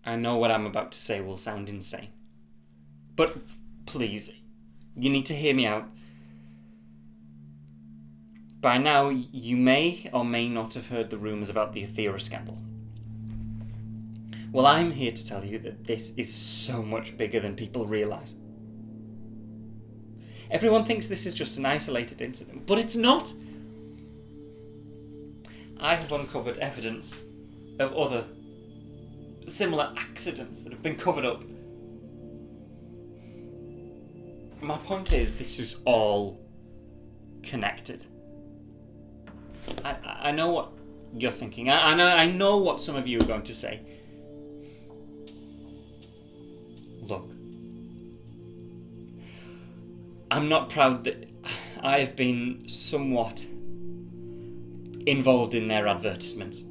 I know what I'm about to say will sound insane. But please, you need to hear me out. By now, you may or may not have heard the rumours about the Aethera scandal. Well, I'm here to tell you that this is so much bigger than people realise. Everyone thinks this is just an isolated incident, but it's not. I have uncovered evidence of other similar accidents that have been covered up. My point is, this is all connected. I know what you're thinking. I know what some of you are going to say. Look, I'm not proud that I have been somewhat involved in their advertisements.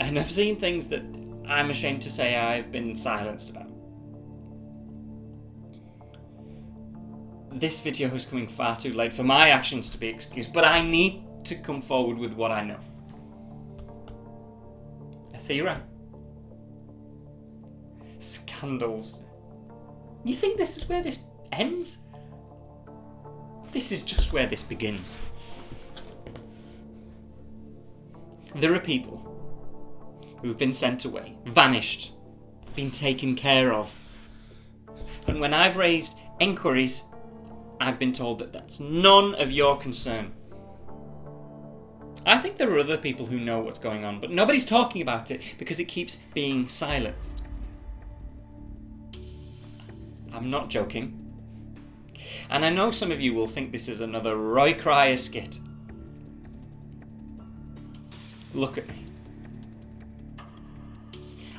And I've seen things that I'm ashamed to say I've been silenced about. This video is coming far too late for my actions to be excused, but I need to come forward with what I know. Aethera. Scandals. You think this is where this ends? This is just where this begins. There are people who've been sent away, vanished, been taken care of. And when I've raised inquiries, I've been told that that's none of your concern. I think there are other people who know what's going on, but nobody's talking about it because it keeps being silenced. I'm not joking. And I know some of you will think this is another Roy Cryer skit. Look at me.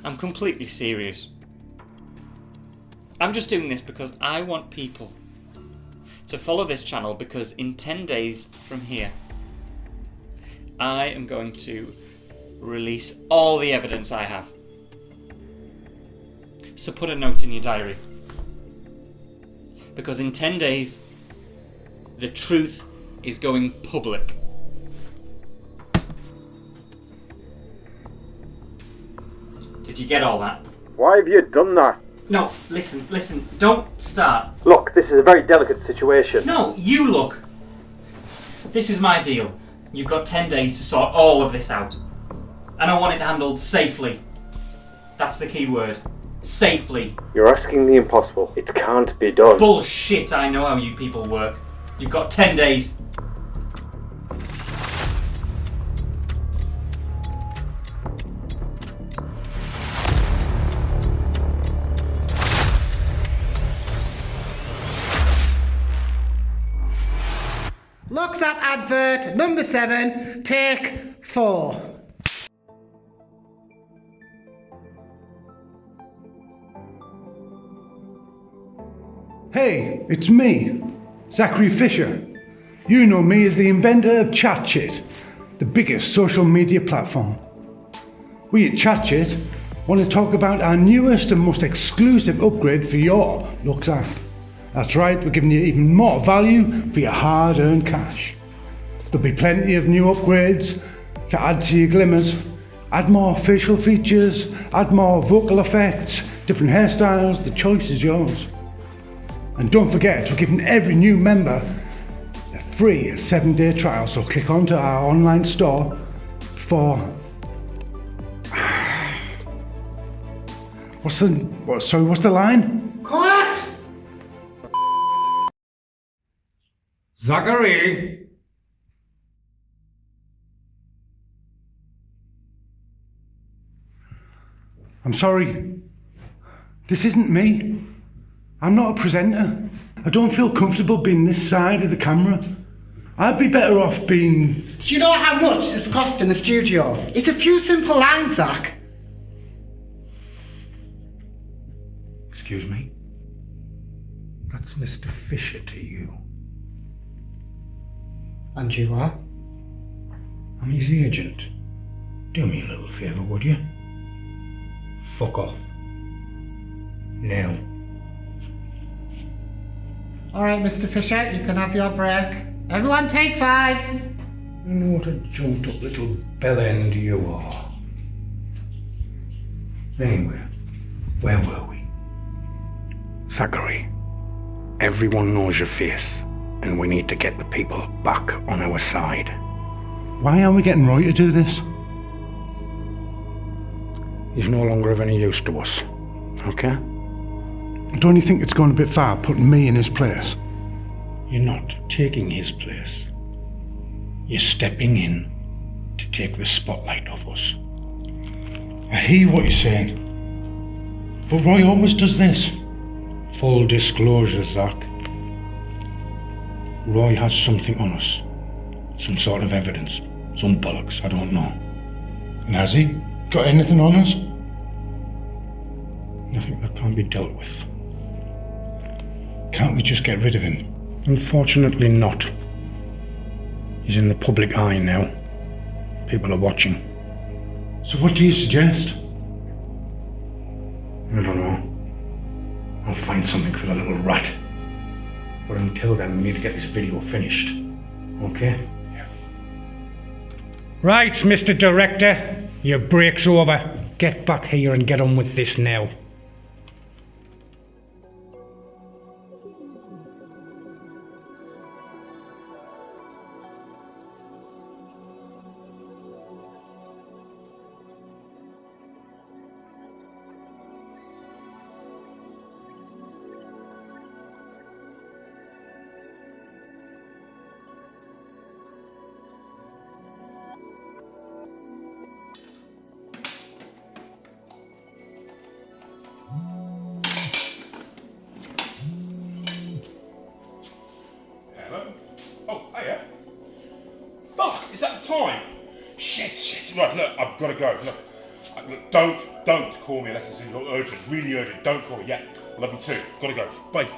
I'm completely serious. I'm just doing this because I want people to follow this channel, because in 10 days from here, I am going to release all the evidence I have. So put a note in your diary. Because in 10 days, the truth is going public. Did you get all that? Why have you done that? No, listen, don't start. Look, this is a very delicate situation. No, you look. This is my deal. You've got 10 days to sort all of this out. And I want it handled safely. That's the key word. Safely. You're asking the impossible. It can't be done. Bullshit, I know how you people work. You've got 10 days. Looks up advert number 7, take 4. Hey, it's me, Zachary Fisher. You know me as the inventor of ChatChit, the biggest social media platform. We at ChatChit want to talk about our newest and most exclusive upgrade for your Lux app. That's right, we're giving you even more value for your hard-earned cash. There'll be plenty of new upgrades to add to your glimmers. Add more facial features, add more vocal effects, different hairstyles, the choice is yours. And don't forget, we're giving every new member a free 7-day trial, so click onto our online store for... What's the line? Quiet! Zachary! I'm sorry. This isn't me. I'm not a presenter. I don't feel comfortable being this side of the camera. I'd be better off being... Do you know how much this cost in the studio? It's a few simple lines, Zach. Excuse me? That's Mr. Fisher to you. And you are? I'm his agent. Do me a little favour, would you? Fuck off. Now. Alright, Mr. Fisher, you can have your break. Everyone take 5. You know what a jumped up little bell end you are. Anyway, where were we? Zachary, everyone knows your face, and we need to get the people back on our side. Why aren't we getting Roy to do this? He's no longer of any use to us, okay? Don't you think it's gone a bit far putting me in his place? You're not taking his place. You're stepping in to take the spotlight off us. I hear what you're saying. But Roy always does this. Full disclosure, Zach. Roy has something on us. Some sort of evidence. Some bollocks, I don't know. And has he got anything on us? Nothing that can't be dealt with. Can't we just get rid of him? Unfortunately not. He's in the public eye now. People are watching. So what do you suggest? I don't know. I'll find something for the little rat. But until then, we need to get this video finished. Okay? Yeah. Right, Mr. Director. Your break's over. Get back here and get on with this now. Time. Shit. Right, look, I've got to go. Look, don't call me unless it's urgent, really urgent. Don't call me. Yeah, I love you too. Got to go. Bye.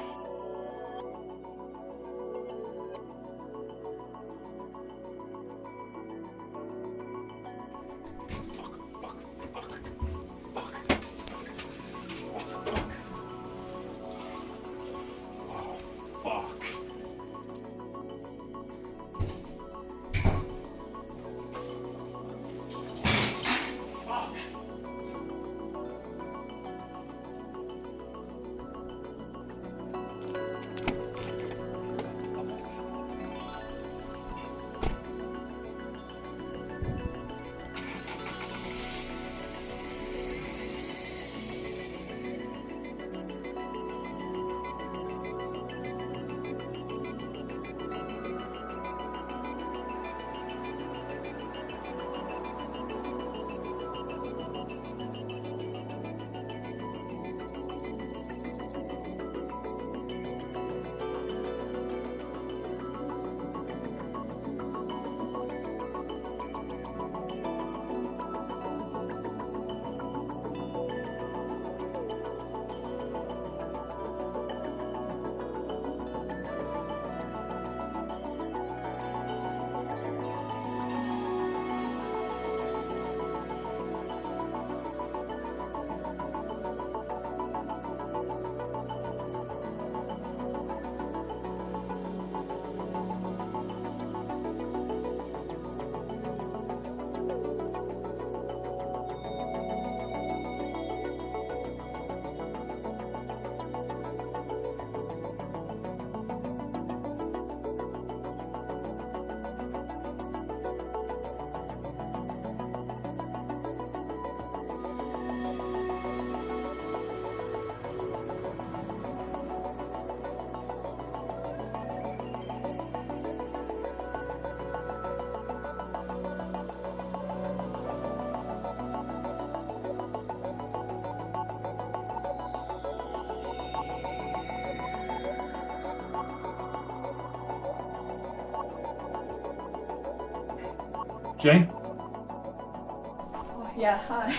Jane? Oh, yeah, hi.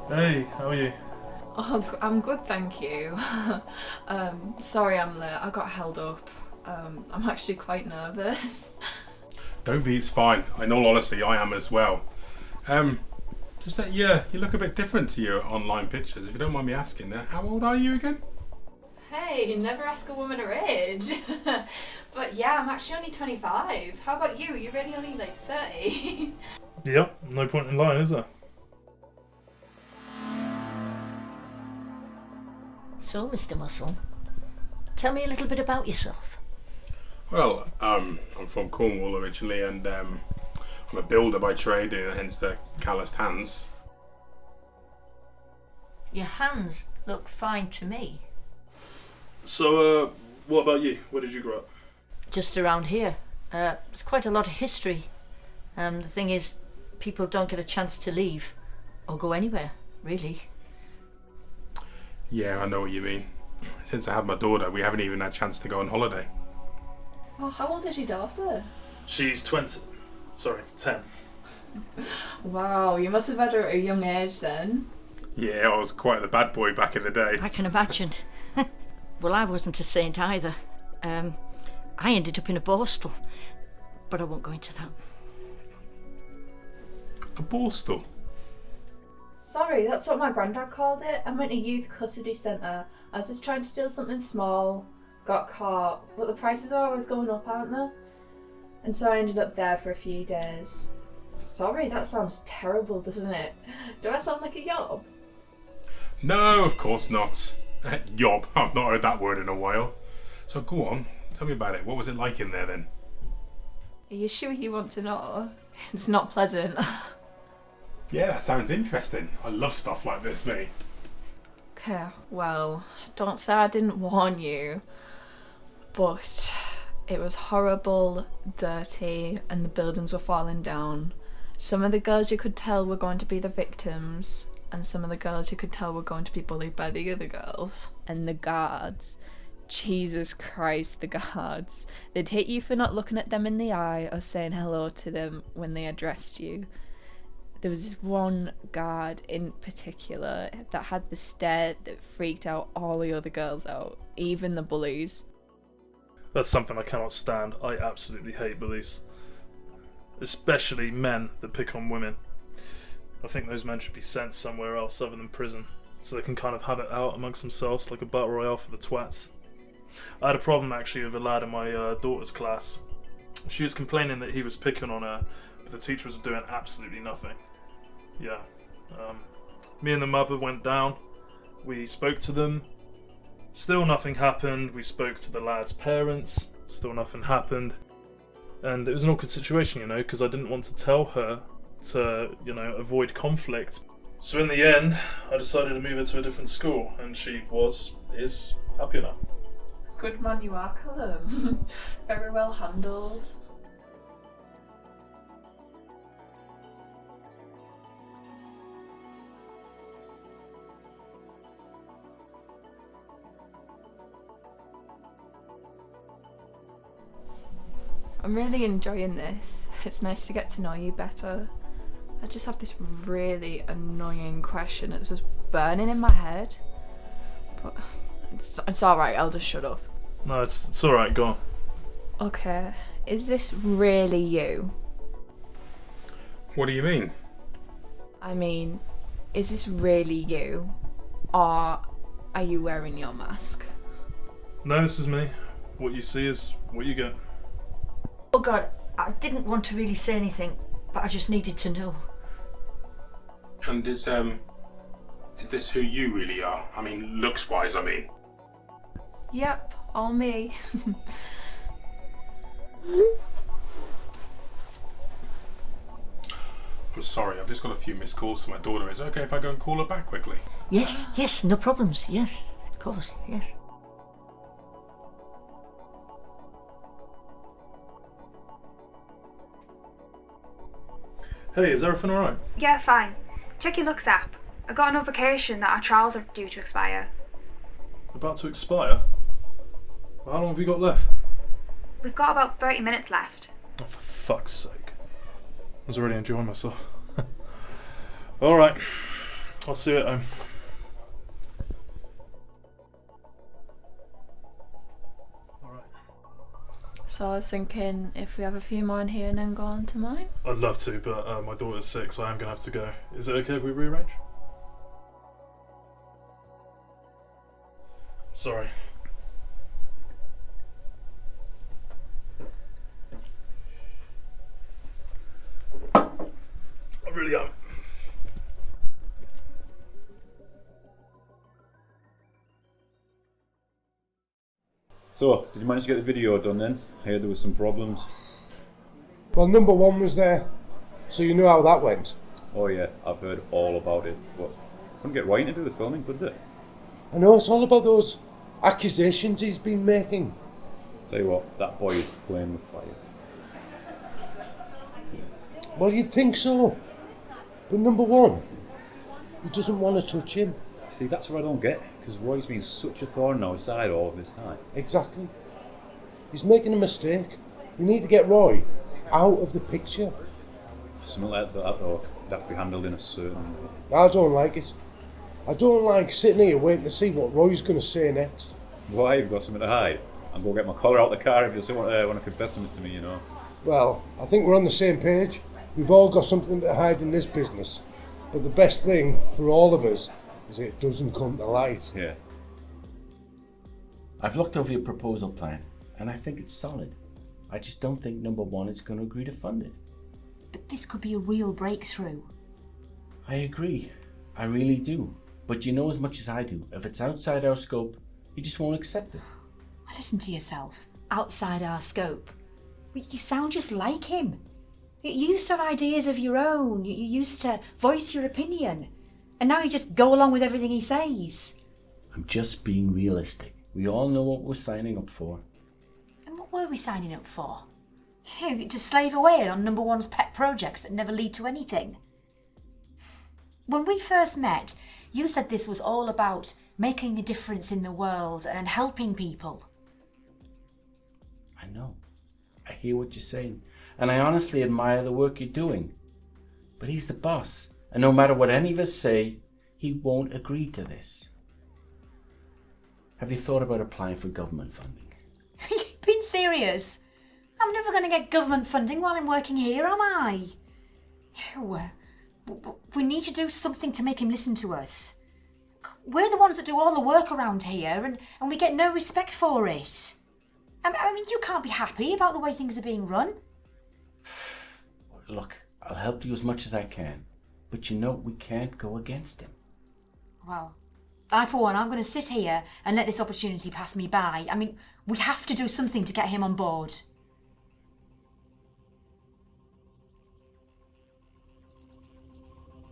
Hey, how are you? Oh, I'm good, thank you. Sorry I'm late, I got held up. I'm actually quite nervous. Don't be, it's fine. In all honesty, I am as well. Just that you look a bit different to your online pictures. If you don't mind me asking, how old are you again? Hey, never ask a woman her age. But yeah, I'm actually only 25. How about you? You're really only like 30. Yep, no point in lying, is there? So, Mr. Muscle, tell me a little bit about yourself. Well, I'm from Cornwall originally, and I'm a builder by trade, hence the calloused hands. Your hands look fine to me. So, what about you? Where did you grow up? Just around here. There's quite a lot of history. The thing is, people don't get a chance to leave or go anywhere, really. Yeah, I know what you mean. Since I had my daughter, we haven't even had a chance to go on holiday. Oh, how old is your daughter? She's 20. Sorry, 10. Wow, you must have had her at a young age then. Yeah, I was quite the bad boy back in the day. I can imagine. Well, I wasn't a saint either. I ended up in a borstal, but I won't go into that. A borstal? Sorry, that's what my granddad called it. I went to youth custody centre. I was just trying to steal something small, got caught, but the prices are always going up, aren't they? And so I ended up there for a few days. Sorry, that sounds terrible, doesn't it? Do I sound like a yob? No, of course not. Yob, I've not heard that word in a while. So go on, tell me about it. What was it like in there then? Are you sure you want to know? It's not pleasant. Yeah, that sounds interesting. I love stuff like this, mate. Okay, well, don't say I didn't warn you, but it was horrible, dirty, and the buildings were falling down. Some of the girls you could tell were going to be the victims, and some of the girls you could tell were going to be bullied by the other girls. And the guards, Jesus Christ, the guards. They'd hit you for not looking at them in the eye or saying hello to them when they addressed you. There was this one guard in particular that had the stare that freaked out all the other girls out, even the bullies. That's something I cannot stand. I absolutely hate bullies. Especially men that pick on women. I think those men should be sent somewhere else other than prison, so they can kind of have it out amongst themselves like a battle royale for the twats. I had a problem actually with a lad in my daughter's class. She was complaining that he was picking on her, but the teacher was doing absolutely nothing. Yeah. Me and the mother went down. We spoke to them. Still nothing happened. We spoke to the lad's parents. Still nothing happened. And it was an awkward situation, because I didn't want to tell her to, avoid conflict. So in the end, I decided to move her to a different school, and she is happier now. Good man you are, Callum. Very well handled. I'm really enjoying this. It's nice to get to know you better. I just have this really annoying question that's just burning in my head. But it's alright, I'll just shut up. No, it's alright, go on. Okay, is this really you? What do you mean? I mean, is this really you? Or are you wearing your mask? No, this is me. What you see is what you get. Oh God, I didn't want to really say anything, but I just needed to know. And is this who you really are? I mean, looks-wise, I mean. Yep, all me. I'm sorry, I've just got a few missed calls from my daughter. Is it okay if I go and call her back quickly? Yes, no problems. Yes, of course, yes. Hey, is everything alright? Yeah, fine. Check your looks app. I got a notification that our trials are due to expire. About to expire? Well, how long have we got left? We've got about 30 minutes left. Oh, for fuck's sake. I was already enjoying myself. Alright, I'll see you at home. So I was thinking if we have a few more in here and then go on to mine. I'd love to, but my daughter's sick, so I am going to have to go. Is it okay if we rearrange? Sorry. I really am. So, did you manage to get the video done then? I heard there was some problems. Well, number one was there, so you know how that went. Oh yeah, I've heard all about it, but couldn't get Ryan to do the filming, could they? I know, it's all about those accusations he's been making. Tell you what, that boy is playing with fire. Well, you'd think so. But number one, he doesn't want to touch him. See, that's what I don't get, because Roy's been such a thorn in our side all of this time. Exactly. He's making a mistake. We need to get Roy out of the picture. Something like that, though, it'd have to be handled in a certain way. I don't like it. I don't like sitting here waiting to see what Roy's going to say next. Why? You've got something to hide? I'm going to get my collar out the car if you still want to confess something to me, you know. Well, I think we're on the same page. We've all got something to hide in this business. But the best thing for all of us is it doesn't come to light. Yeah. I've looked over your proposal plan, and I think it's solid. I just don't think number one is going to agree to fund it. But this could be a real breakthrough. I agree. I really do. But you know as much as I do, if it's outside our scope, you just won't accept it. Listen to yourself. Outside our scope. You sound just like him. You used to have ideas of your own. You used to voice your opinion. And now you just go along with everything he says. I'm just being realistic. We all know what we're signing up for. And what were we signing up for? To slave away on number one's pet projects that never lead to anything. When we first met, you said this was all about making a difference in the world and helping people. I know. I hear what you're saying. And I honestly admire the work you're doing. But he's the boss. And no matter what any of us say, he won't agree to this. Have you thought about applying for government funding? You've been serious? I'm never going to get government funding while I'm working here, am I? We need to do something to make him listen to us. We're the ones that do all the work around here, and we get no respect for it. I mean, you can't be happy about the way things are being run. Look, I'll help you as much as I can. But you know, we can't go against him. Well, for one, I'm going to sit here and let this opportunity pass me by. I mean, we have to do something to get him on board.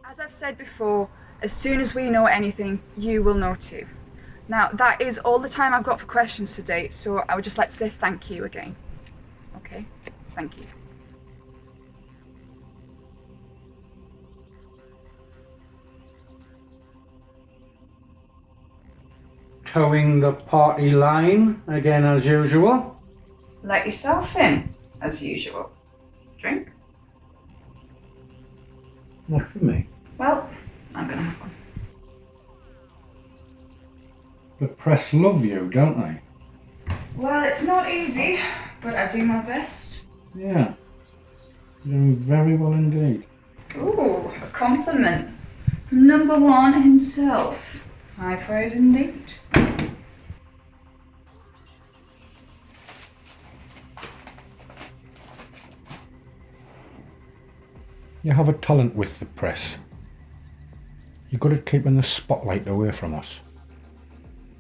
As I've said before, as soon as we know anything, you will know too. Now, that is all the time I've got for questions today, so I would just like to say thank you again. Okay? Thank you. Towing the party line, again as usual. Let yourself in, as usual. Drink? Not for me. Well, I'm gonna have one. The press love you, don't they? Well, it's not easy, but I do my best. Yeah. You're doing very well indeed. Ooh, a compliment. From number one himself. High praise indeed. You have a talent with the press. You're good at keeping the spotlight away from us.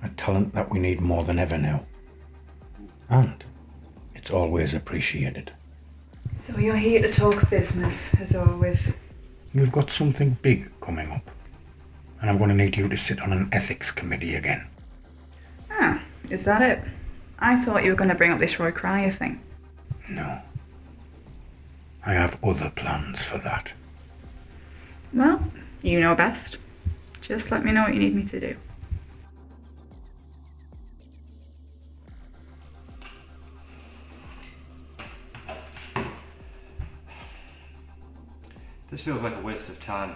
A talent that we need more than ever now. And it's always appreciated. So you're here to talk business, as always. We've got something big coming up. And I'm going to need you to sit on an ethics committee again. Ah, is that it? I thought you were going to bring up this Roy Cryer thing. No. I have other plans for that. Well, you know best. Just let me know what you need me to do. This feels like a waste of time.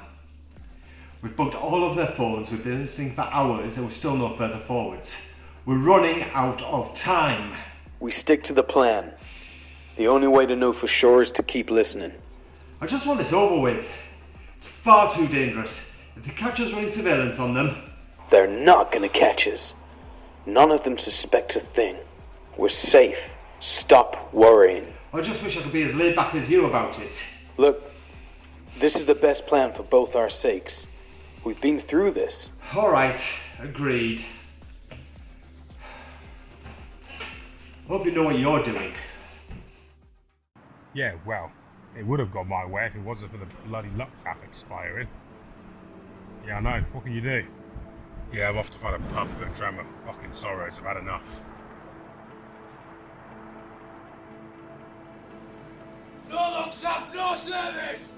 We've bugged all of their phones, we've been listening for hours and we're still no further forwards. We're running out of time. We stick to the plan. The only way to know for sure is to keep listening. I just want this over with. It's far too dangerous. If they catch us running surveillance on them... They're not gonna catch us. None of them suspect a thing. We're safe. Stop worrying. I just wish I could be as laid back as you about it. Look, this is the best plan for both our sakes. We've been through this. Alright, agreed. Hope you know what you're doing. Yeah, well, it would have gone my way if it wasn't for the bloody Lux app expiring. Yeah, I know. What can you do? Yeah, I'm off to find a pub to go and drown my fucking sorrows. I've had enough. No Lux app, no service!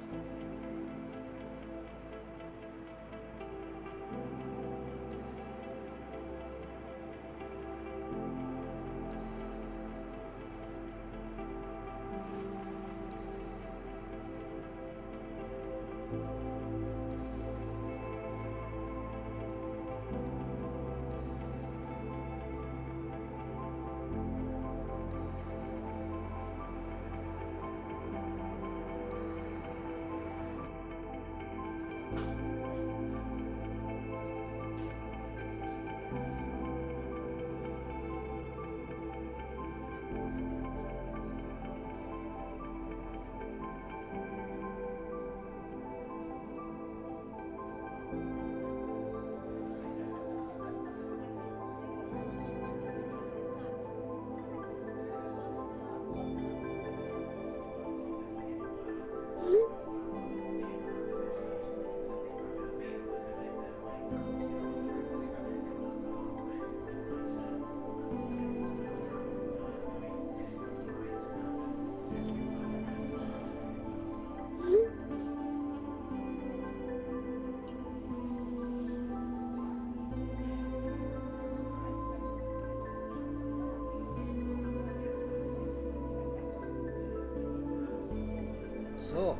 So,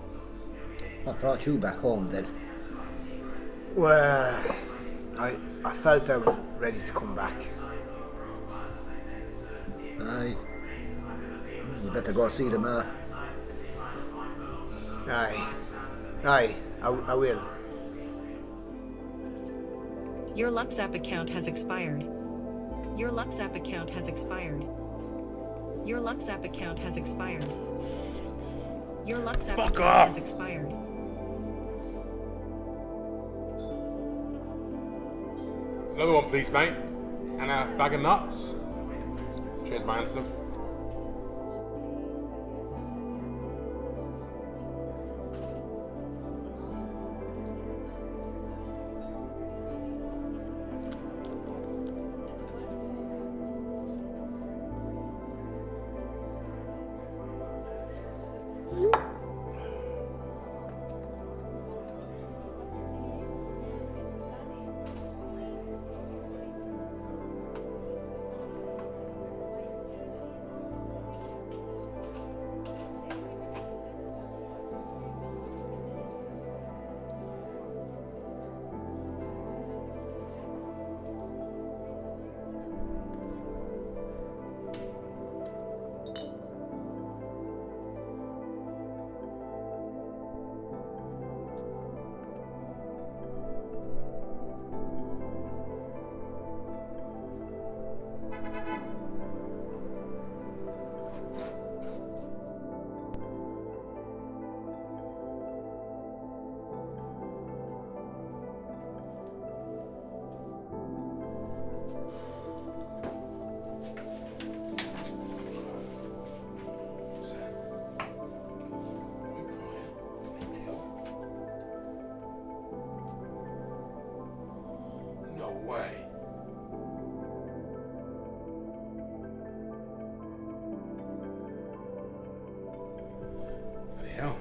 what brought you back home then? Well, I felt I was ready to come back. Aye. You better go see them, Aye, I will. Your Lux app account has expired. Your Lux app account has expired. Your Lux app account has expired. Your Lux app account has expired. Another one, please, mate. And a bag of nuts. Cheers, my handsome. No way. Bloody hell.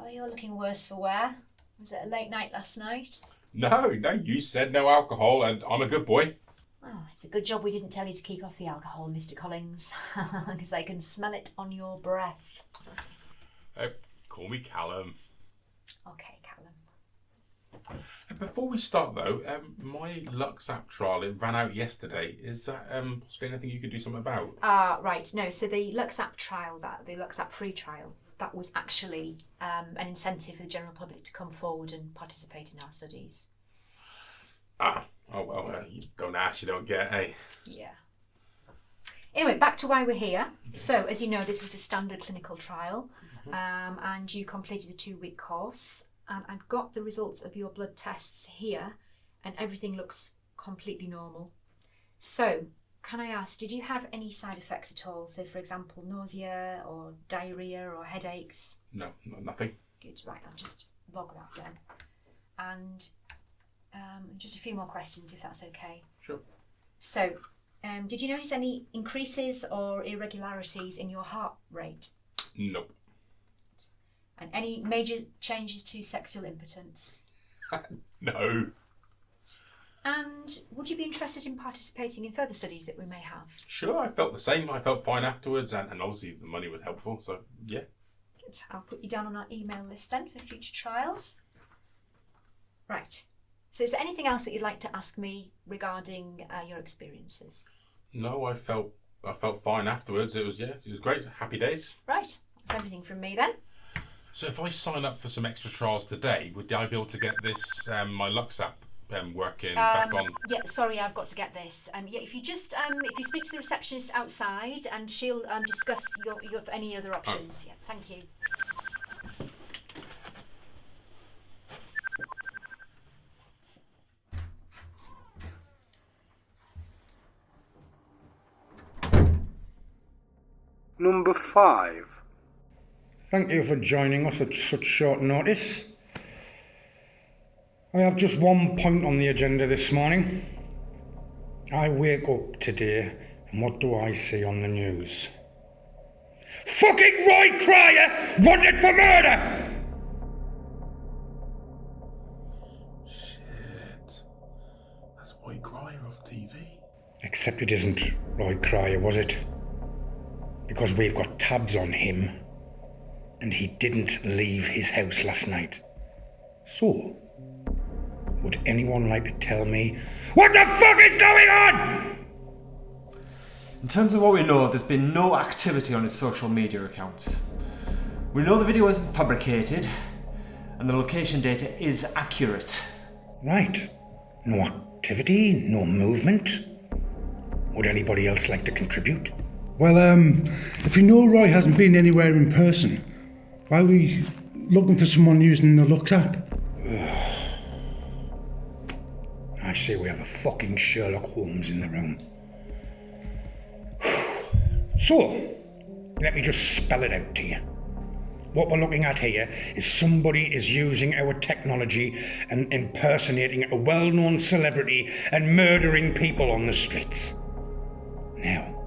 Oh, you're looking worse for wear. Was it a late night last night? No, you said no alcohol, and I'm a good boy. Oh, it's a good job we didn't tell you to keep off the alcohol, Mr. Collins, because I can smell it on your breath. Call me Callum. Okay, Callum. Before we start, though, my Lux app trial, it ran out yesterday. Is that possibly anything you could do something about? Right, no, so the Lux app trial, the Lux app free trial, that was actually an incentive for the general public to come forward and participate in our studies. Oh well, you don't ask, you don't get, eh? Yeah. Anyway, back to why we're here. So, as you know, this was a standard clinical trial, and you completed the 2-week course. And I've got the results of your blood tests here, and everything looks completely normal. So, can I ask, did you have any side effects at all? So, for example, nausea or diarrhea or headaches? No, nothing. Good, right, I'll just log that then. And just a few more questions, if that's okay. Sure. So, did you notice any increases or irregularities in your heart rate? Nope. And any major changes to sexual impotence? No. And would you be interested in participating in further studies that we may have? Sure, I felt the same. I felt fine afterwards, and obviously the money was helpful, so yeah. Good. I'll put you down on our email list then for future trials. Right. So is there anything else that you'd like to ask me regarding your experiences? No, I felt fine afterwards. It was great. Happy days. Right. That's everything from me then. So if I sign up for some extra trials today, would I be able to get this my Lux app working back on? Yeah, sorry, I've got to get this. Yeah, if you just if you speak to the receptionist outside, and she'll discuss your any other options. Yeah, thank you. Number 5. Thank you for joining us at such short notice. I have just one point on the agenda this morning. I wake up today and what do I see on the news? Fucking Roy Cryer wanted for murder! Shit. That's Roy Cryer off TV. Except it isn't Roy Cryer, was it? Because we've got tabs on him. And he didn't leave his house last night. So, would anyone like to tell me what the fuck is going on? In terms of what we know, there's been no activity on his social media accounts. We know the video isn't fabricated, and the location data is accurate. Right. No activity, no movement. Would anybody else like to contribute? Well, if you know Roy hasn't been anywhere in person, why are we looking for someone using the Lux app? I say we have a fucking Sherlock Holmes in the room. So, let me just spell it out to you. What we're looking at here is somebody is using our technology and impersonating a well-known celebrity and murdering people on the streets. Now,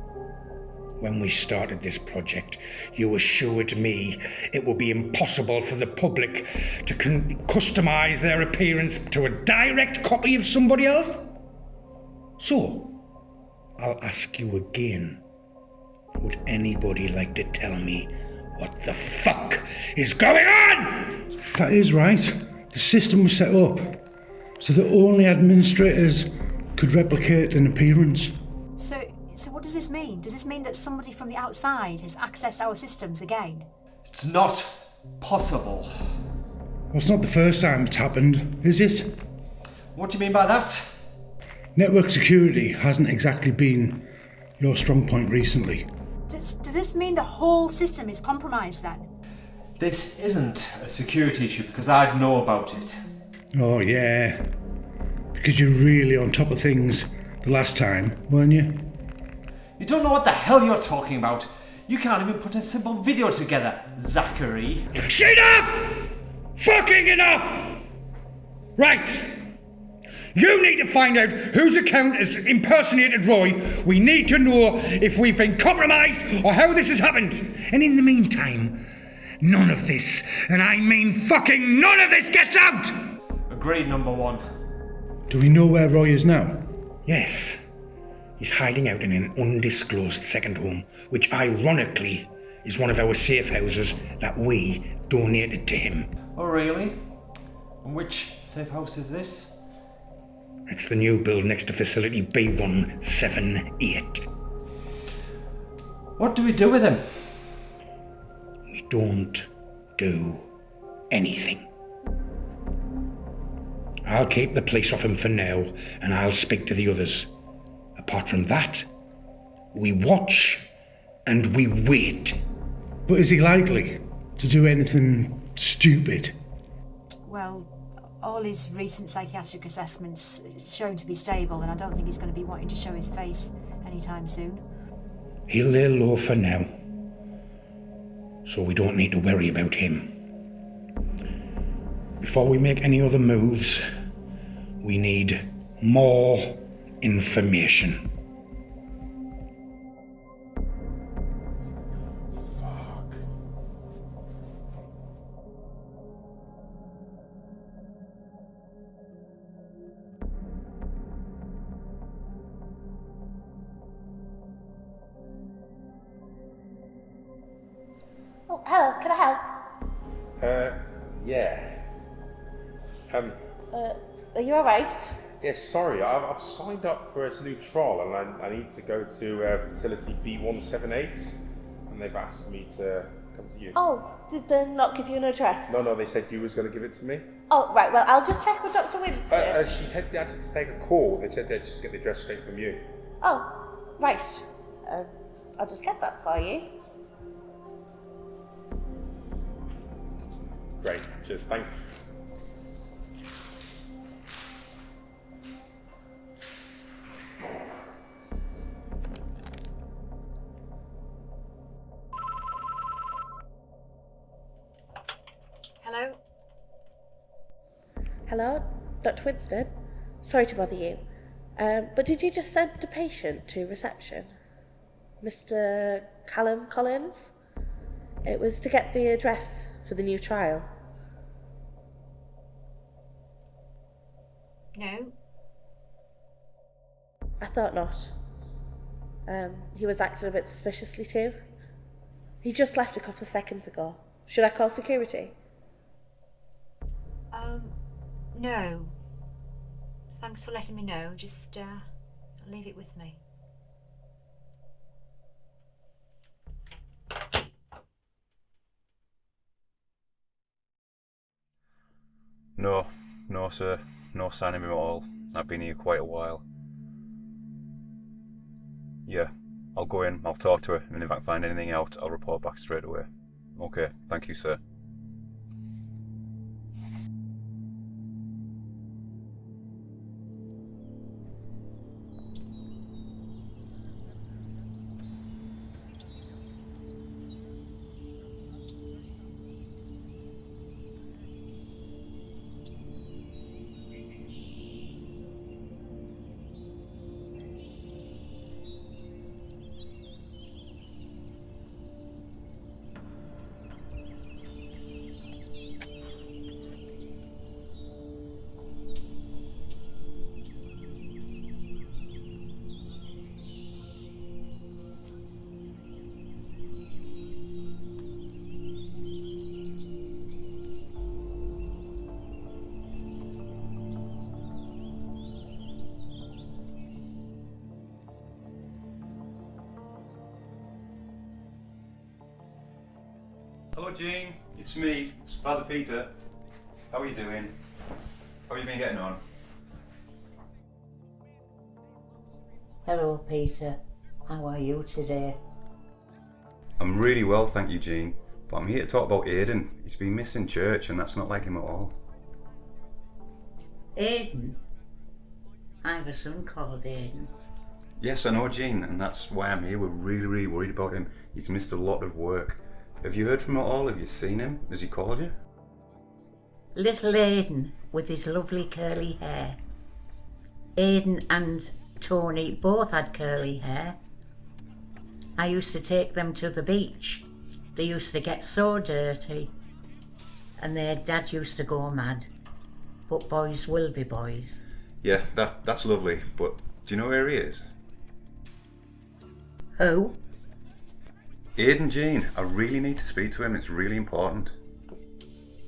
when we started this project, you assured me it would be impossible for the public to customize their appearance to a direct copy of somebody else. So, I'll ask you again. Would anybody like to tell me what the fuck is going on? That is right. The system was set up so that only administrators could replicate an appearance. So what does this mean? Does this mean that somebody from the outside has accessed our systems again? It's not possible. Well, it's not the first time it's happened, is it? What do you mean by that? Network security hasn't exactly been your strong point recently. Does this mean the whole system is compromised then? This isn't a security issue because I'd know about it. Oh yeah, because you're really on top of things the last time, weren't you? You don't know what the hell you're talking about. You can't even put a simple video together, Zachary. Enough! Fucking enough! Right. You need to find out whose account has impersonated Roy. We need to know if we've been compromised or how this has happened. And in the meantime, none of this, and I mean fucking none of this, gets out! Agreed, number 1. Do we know where Roy is now? Yes. He's hiding out in an undisclosed second home, which ironically is one of our safe houses that we donated to him. Oh, really? And which safe house is this? It's the new build next to facility B178. What do we do with him? We don't do anything. I'll keep the police off him for now, and I'll speak to the others. Apart from that, we watch and we wait. But is he likely to do anything stupid? Well, all his recent psychiatric assessments show him to be stable, and I don't think he's going to be wanting to show his face anytime soon. He'll lay low for now, so we don't need to worry about him. Before we make any other moves, we need more information. Oh, hello, can I help? Yeah. Are you alright? Yeah, sorry, I've signed up for a new trial and I need to go to facility B178 and they've asked me to come to you. Oh, did they not give you an address? No, they said you was going to give it to me. Oh, right, well, I'll just check with Dr. Winston. She had to take a call. They said they'd just get the address straight from you. Oh, right. I'll just get that for you. Great, cheers, thanks. Hello? Hello, Dr. Winston? Sorry to bother you. But did you just send a patient to reception? Mr. Callum Collins? It was to get the address for the new trial. No. I thought not. He was acting a bit suspiciously too. He just left a couple of seconds ago. Should I call security? No. Thanks for letting me know. Just, leave it with me. No, sir. No sign of him at all. I've been here quite a while. Yeah, I'll go in, I'll talk to her, and if I can find anything out, I'll report back straight away. Okay, thank you, sir. Hello, Jean. It's me. It's Father Peter. How are you doing? How have you been getting on? Hello, Peter. How are you today? I'm really well, thank you, Jean. But I'm here to talk about Aidan. He's been missing church, and that's not like him at all. Aidan? I have a son called Aidan. Yes, I know, Jean, and that's why I'm here. We're really, really worried about him. He's missed a lot of work. Have you heard from him at all? Have you seen him? Has he called you? Little Aidan with his lovely curly hair. Aidan and Tony both had curly hair. I used to take them to the beach. They used to get so dirty, and their dad used to go mad. But boys will be boys. Yeah, that's lovely, but do you know where he is? Who? Aidan, Jean. I really need to speak to him. It's really important.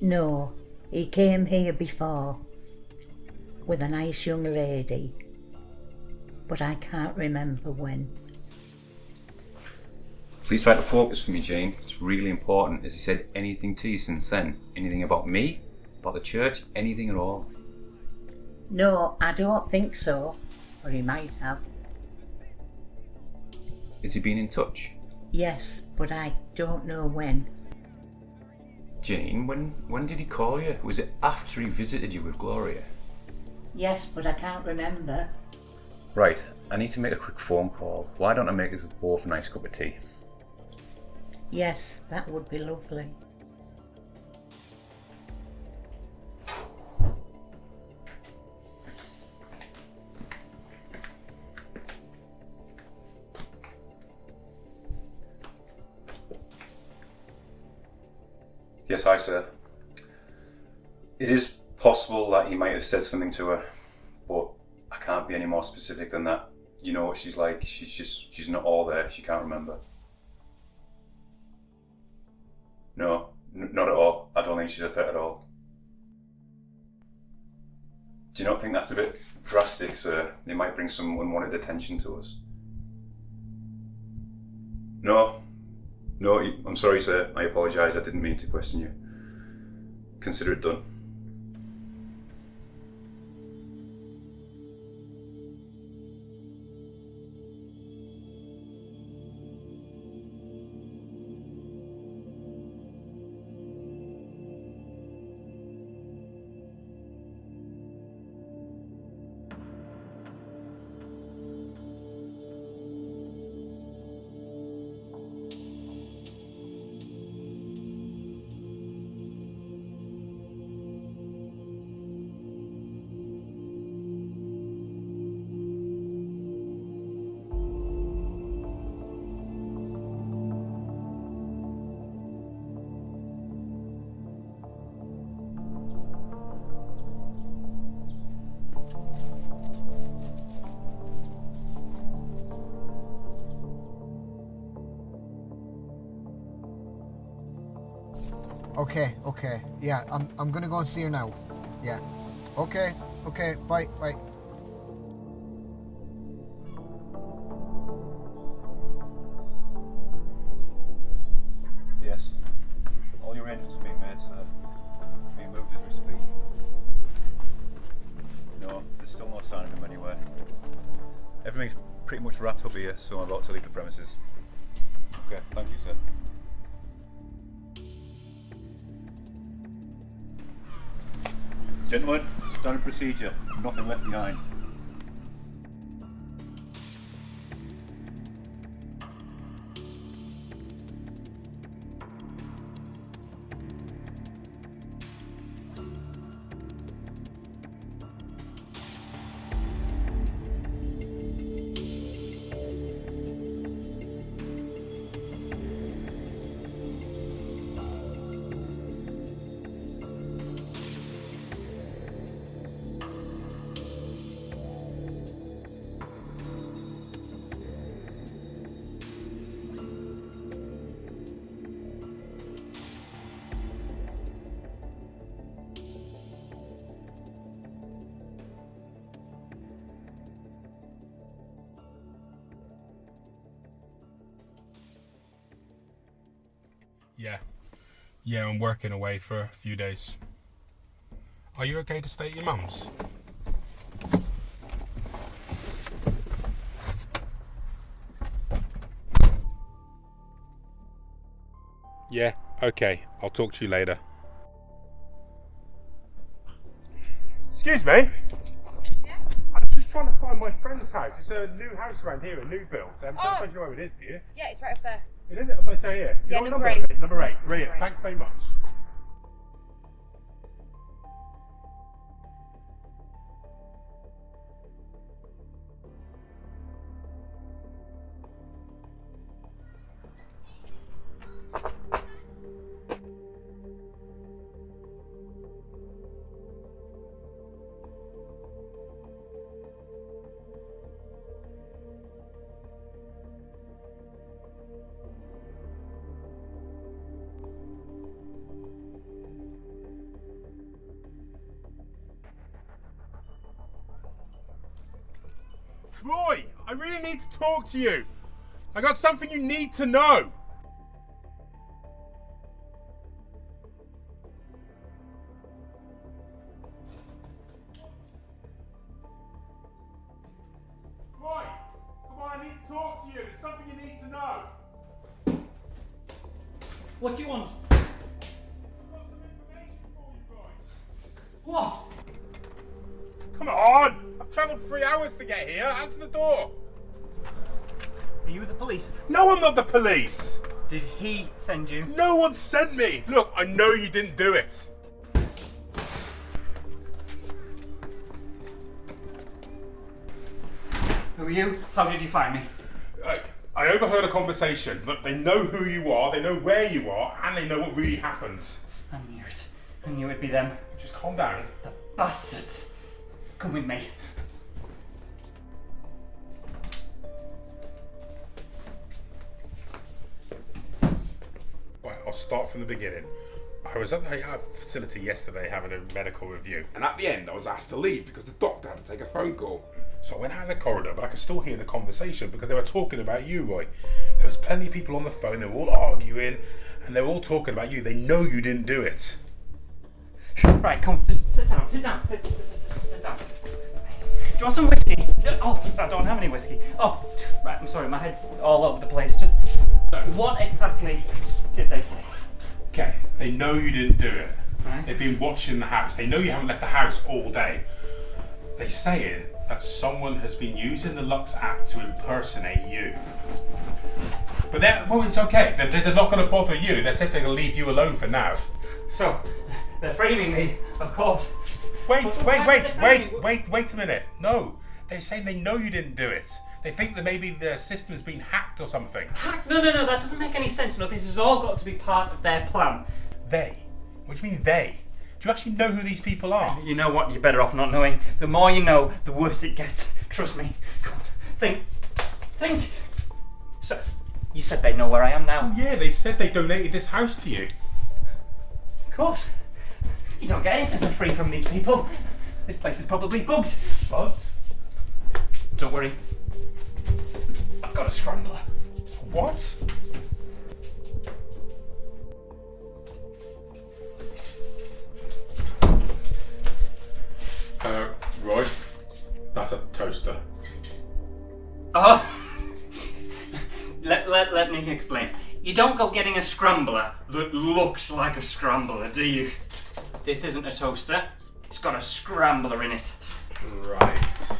No, he came here before with a nice young lady, but I can't remember when. Please try to focus for me, Jane. It's really important. Has he said anything to you since then? Anything about me? About the church? Anything at all? No, I don't think so. Or he might have. Has he been in touch? Yes, but I don't know when. Jane, when did he call you? Was it after he visited you with Gloria? Yes, but I can't remember. Right, I need to make a quick phone call. Why don't I make us both a nice cup of tea? Yes, that would be lovely. Yes, hi sir. It is possible that he might have said something to her, but I can't be any more specific than that. You know what she's like, she's not all there, she can't remember. No, not at all. I don't think she's a threat at all. Do you not think that's a bit drastic, sir? It might bring some unwanted attention to us. No, I'm sorry, sir. I apologise. I didn't mean to question you. Consider it done. Okay. Yeah, I'm gonna go and see her now. Yeah. Okay. Bye. Yes. All your arrangements are being made, sir. Being moved as we speak. No, there's still no sign of him anywhere. Everything's pretty much wrapped up here, so I'm about to leave the premises. Okay, thank you, sir. Gentlemen, standard procedure. Nothing left behind. Yeah, I'm working away for a few days. Are you okay to stay at your mum's? Yeah, okay. I'll talk to you later. Excuse me? Yeah? I'm just trying to find my friend's house. It's a new house around here, a new build. Don't suppose you know where it is, do you? Yeah, it's right up there. It is? I'll say here. Do you Yeah, know what number it 8. is? Number 8. Brilliant. Thanks very much. Roy, I really need to talk to you. I got something you need to know. What do you want? What? Come on! I've travelled 3 hours to get here. Answer the door. Are you the police? No, I'm not the police. Did he send you? No one sent me. Look, I know you didn't do it. Who are you? How did you find me? I overheard a conversation. Look, they know who you are, they know where you are, and they know what really happened. I knew it. I knew it'd be them. Just calm down. The bastards. Come with me. Right, I'll start from the beginning. I was at the facility yesterday having a medical review, and at the end I was asked to leave because the doctor had to take a phone call. So I went out in the corridor, but I could still hear the conversation because they were talking about you, Roy. There was plenty of people on the phone, they were all arguing, and they were all talking about you. They know you didn't do it. Right, come on, just sit down, sit down. Do you want some whiskey? Oh, I don't have any whiskey. Oh, right, I'm sorry, my head's all over the place. Just, what exactly did they say? Okay, they know you didn't do it. Right. They've been watching the house. They know you haven't left the house all day. They're saying that someone has been using the Lux app to impersonate you. But well, it's okay. They're not going to bother you. They said they're going to leave you alone for now. So, they're framing me, of course. Wait a minute. No, they're saying they know you didn't do it. They think that maybe the system's been hacked or something. Hacked? No, that doesn't make any sense. No, this has all got to be part of their plan. They? What do you mean they? Do you actually know who these people are? You know what? You're better off not knowing. The more you know, the worse it gets. Trust me. Come on. Think. So, you said they know where I am now? Oh, yeah, they said they donated this house to you. Of course. You don't get anything for free from these people. This place is probably bugged. Bugged? Don't worry. I've got a scrambler. What? Roy, that's a toaster. Oh! let me explain. You don't go getting a scrambler that looks like a scrambler, do you? This isn't a toaster. It's got a scrambler in it. Right.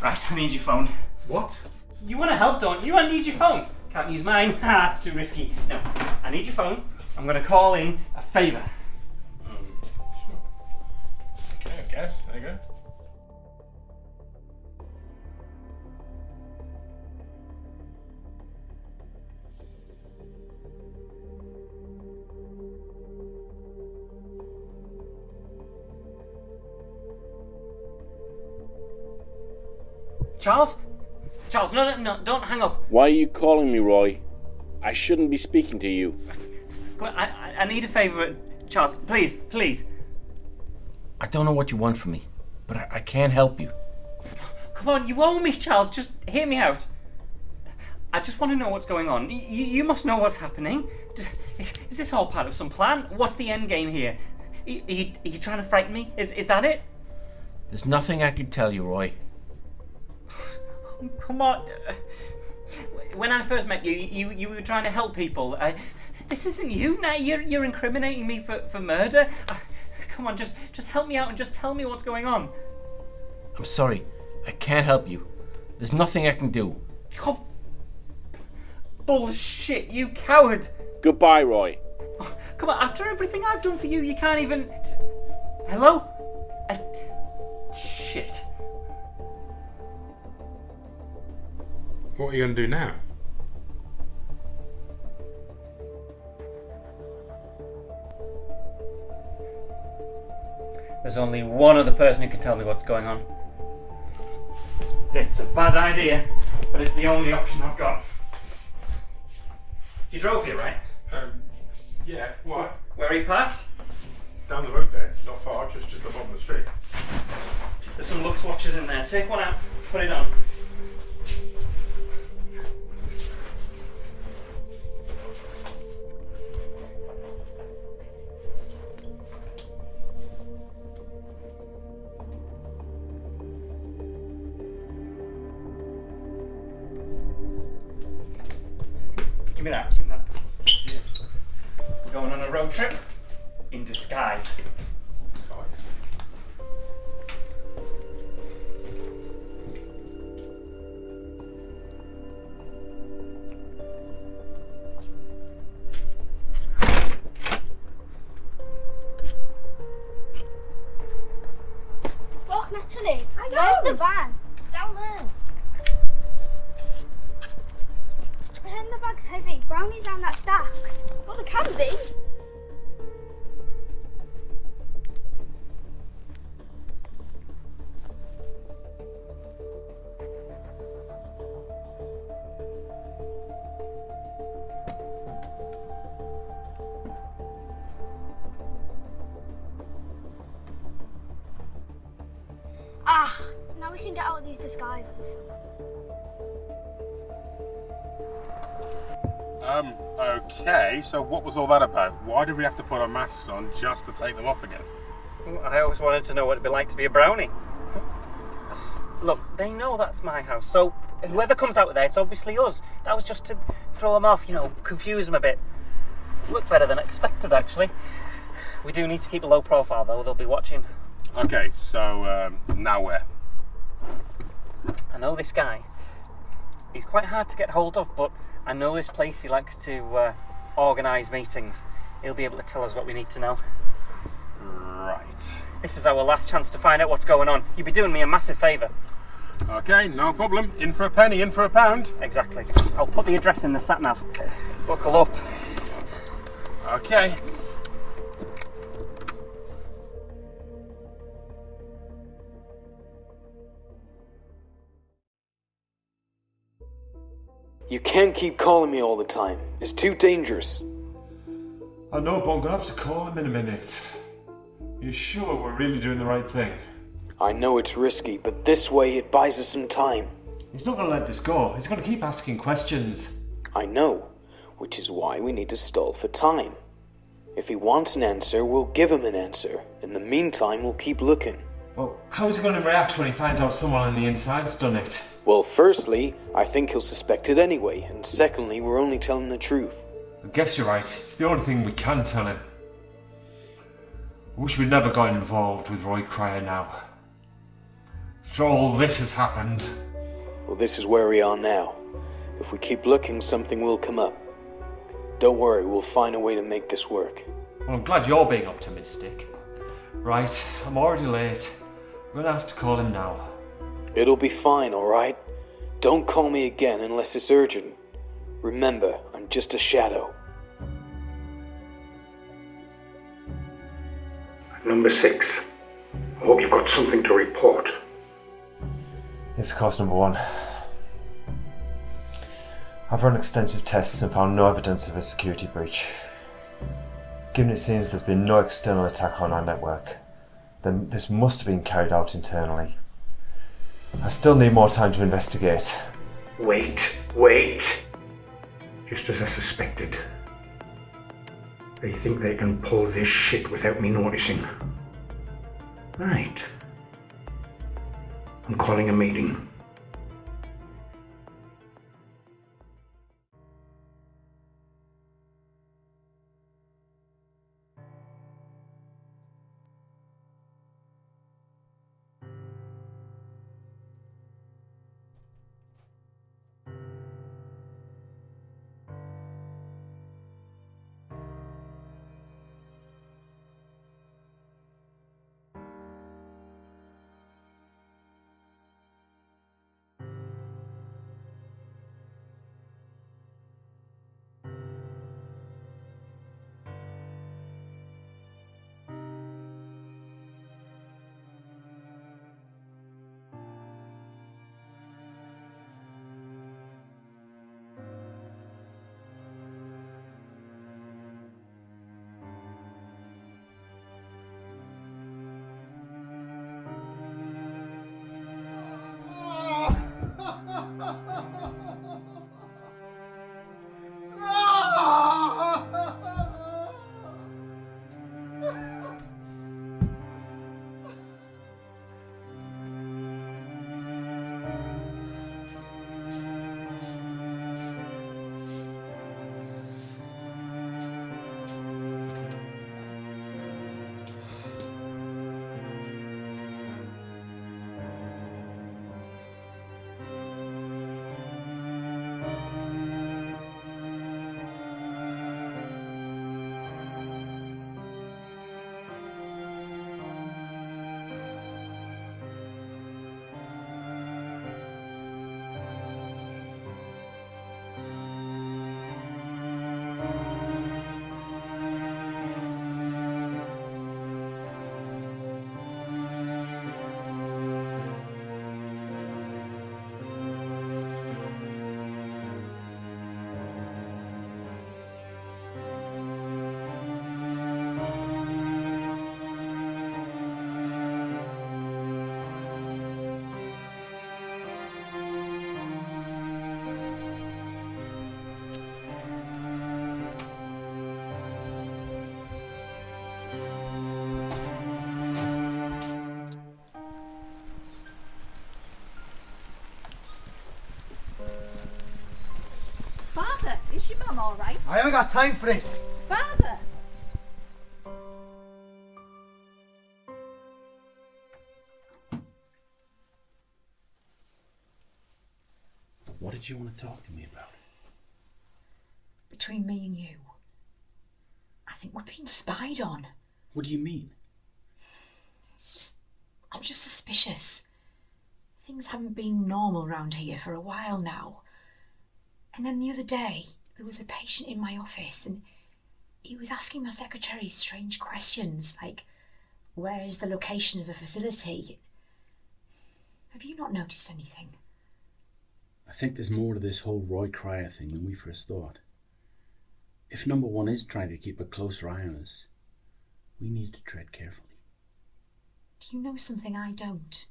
Right, I need your phone. What? You want to help, don't you? I need your phone. Can't use mine. It's too risky. No, I need your phone. I'm going to call in a favour. Sure. Okay, I guess. There you go. Charles? Charles, no, don't hang up. Why are you calling me, Roy? I shouldn't be speaking to you. Come on, I need a favour, Charles. Please. I don't know what you want from me, but I can't help you. Come on, you owe me, Charles. Just hear me out. I just want to know what's going on. You must know what's happening. Is this all part of some plan? What's the end game here? Are you trying to frighten me? Is that it? There's nothing I can tell you, Roy. Come on. When I first met you, you were trying to help people. This isn't you now. You're incriminating me for murder. Come on, just help me out and just tell me what's going on. I'm sorry. I can't help you. There's nothing I can do. Oh, bullshit, you coward. Goodbye, Roy. Come on, after everything I've done for you, you can't even... Hello? Shit. What are you going to do now? There's only one other person who can tell me what's going on. It's a bad idea, but it's the only option I've got. You drove here, right? Yeah, what? Where are you parked? Down the road there, not far, just the bottom of the street. There's some Lux watches in there. Take one out, put it on. Give me that. going on a road trip in disguise. Look, naturally. Where's the van? It's down there. Pretend the bag's heavy. Brownies aren't that stacked. Well, they can be. Ah, now we can get out of these disguises. Okay, so what was all that about? Why did we have to put our masks on just to take them off again? Well, I always wanted to know what it'd be like to be a brownie. Look, they know that's my house, so whoever comes out with there, it's obviously us. That was just to throw them off, confuse them a bit. Looked better than expected, actually. We do need to keep a low profile, though. They'll be watching. Okay, so now where? I know this guy. He's quite hard to get hold of, but I know this place he likes to organise meetings. He'll be able to tell us what we need to know. Right. This is our last chance to find out what's going on. You'd be doing me a massive favour. Okay, no problem. In for a penny, in for a pound. Exactly. I'll put the address in the sat-nav. Buckle up. Okay. You can't keep calling me all the time. It's too dangerous. I know, but I'm gonna have to call him in a minute. You sure we're really doing the right thing? I know it's risky, but this way it buys us some time. He's not gonna let this go. He's gonna keep asking questions. I know, which is why we need to stall for time. If he wants an answer, we'll give him an answer. In the meantime, we'll keep looking. Well, how is he going to react when he finds out someone on the inside's done it? Well, firstly, I think he'll suspect it anyway, and secondly, we're only telling the truth. I guess you're right. It's the only thing we can tell him. I wish we'd never got involved with Roy Cryer now. After all this has happened. Well, this is where we are now. If we keep looking, something will come up. Don't worry, we'll find a way to make this work. Well, I'm glad you're being optimistic. Right, I'm already late. I'm gonna have to call him now. It'll be fine, alright? Don't call me again unless it's urgent. Remember, I'm just a shadow. Number 6. I hope you've got something to report. It's course number 1. I've run extensive tests and found no evidence of a security breach. Given it seems there's been no external attack on our network, then this must have been carried out internally. I still need more time to investigate. Wait. Just as I suspected. They think they can pull this shit without me noticing. Right. I'm calling a meeting. I'm alright. I haven't got time for this. Father! What did you want to talk to me about? Between me and you, I think we're being spied on. What do you mean? I'm just suspicious. Things haven't been normal round here for a while now. And then the other day, there was a patient in my office and he was asking my secretary strange questions, like, where is the location of a facility? Have you not noticed anything? I think there's more to this whole Roy Cryer thing than we first thought. If number one is trying to keep a closer eye on us, we need to tread carefully. Do you know something I don't?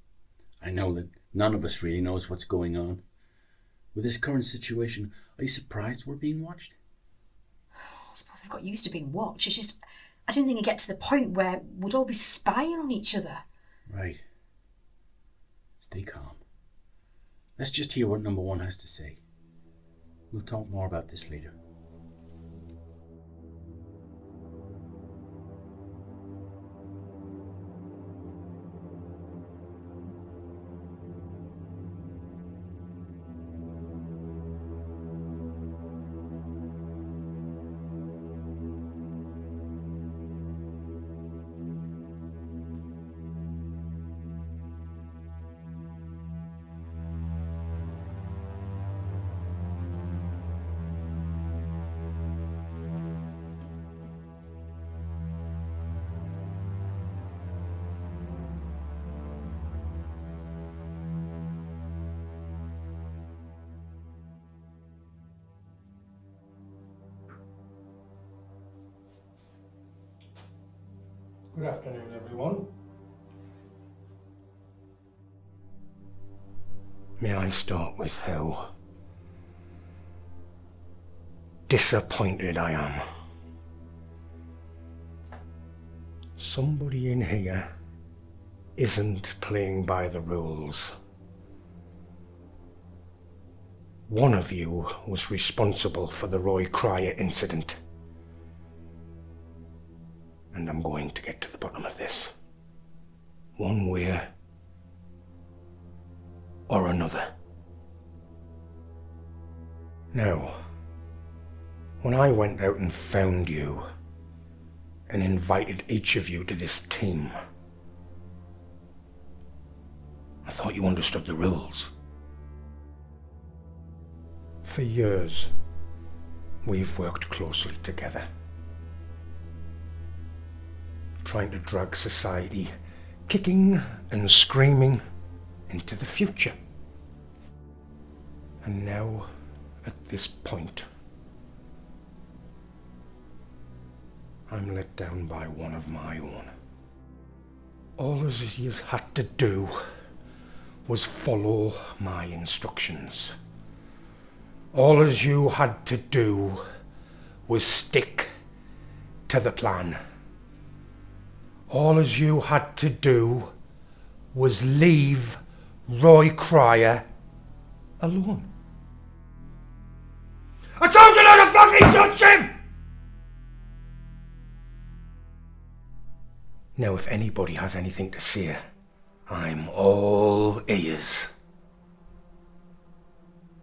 I know that none of us really knows what's going on. With this current situation, are you surprised we're being watched? I suppose I've got used to being watched. It's just, I didn't think it'd get to the point where we'd all be spying on each other. Right. Stay calm. Let's just hear what number one has to say. We'll talk more about this later. Good afternoon, everyone. May I start with how disappointed I am? Somebody in here isn't playing by the rules. One of you was responsible for the Roy Cryer incident. And I'm going to get to the bottom of this. One way or another. Now, when I went out and found you and invited each of you to this team, I thought you understood the rules. For years, we've worked closely together, trying to drag society kicking and screaming into the future. And now, at this point, I'm let down by one of my own. All as he has had to do was follow my instructions. All as you had to do was stick to the plan. All as you had to do was leave Roy Cryer alone. I told you not to fucking touch him! Now, if anybody has anything to say, I'm all ears.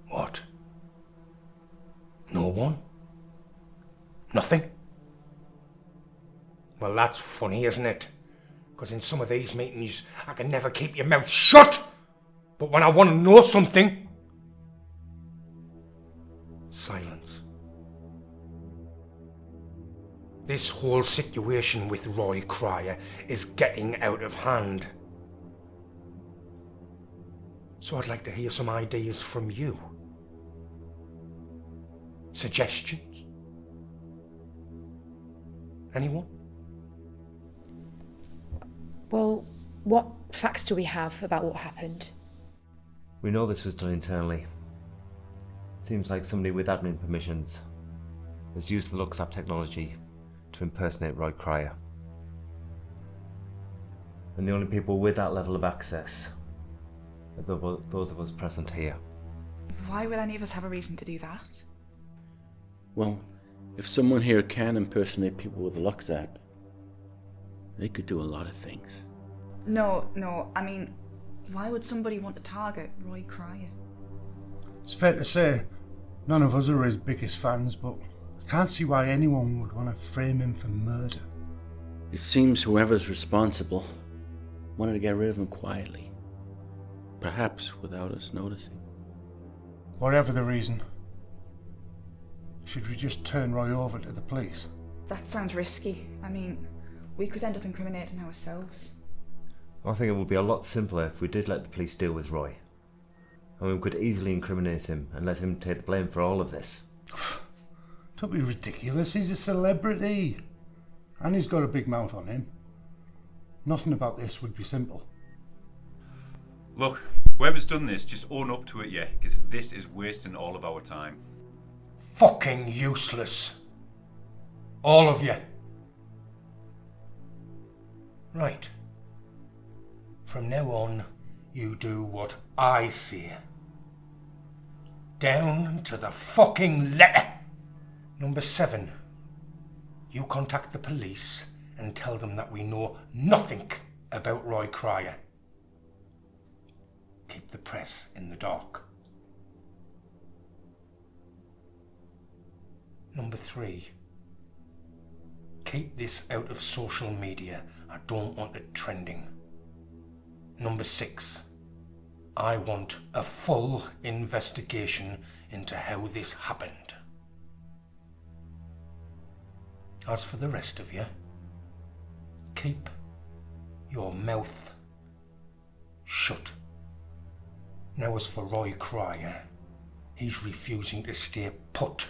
What? No one? Nothing? Well, that's funny, isn't it? Because in some of these meetings, I can never keep your mouth shut. But when I want to know something, silence. This whole situation with Roy Cryer is getting out of hand. So I'd like to hear some ideas from you. Suggestions? Anyone? Well, what facts do we have about what happened? We know this was done internally. Seems like somebody with admin permissions has used the LuxApp technology to impersonate Roy Cryer. And the only people with that level of access are those of us present here. Why would any of us have a reason to do that? Well, if someone here can impersonate people with a Lux app, they could do a lot of things. No, I mean, why would somebody want to target Roy Cryer? It's fair to say, none of us are his biggest fans, but I can't see why anyone would want to frame him for murder. It seems whoever's responsible wanted to get rid of him quietly. Perhaps without us noticing. Whatever the reason, should we just turn Roy over to the police? That sounds risky. I mean, we could end up incriminating ourselves. I think it would be a lot simpler if we did let the police deal with Roy. And we could easily incriminate him and let him take the blame for all of this. Don't be ridiculous, he's a celebrity. And he's got a big mouth on him. Nothing about this would be simple. Look, whoever's done this, just own up to it, yeah, because this is wasting all of our time. Fucking useless. All of you. Right. From now on, you do what I say. Down to the fucking letter. Number 7. You contact the police and tell them that we know nothing about Roy Cryer. Keep the press in the dark. Number 3. Keep this out of social media. I don't want it trending. Number 6. I want a full investigation into how this happened. As for the rest of you, keep your mouth shut. Now as for Roy Cryer, he's refusing to stay put.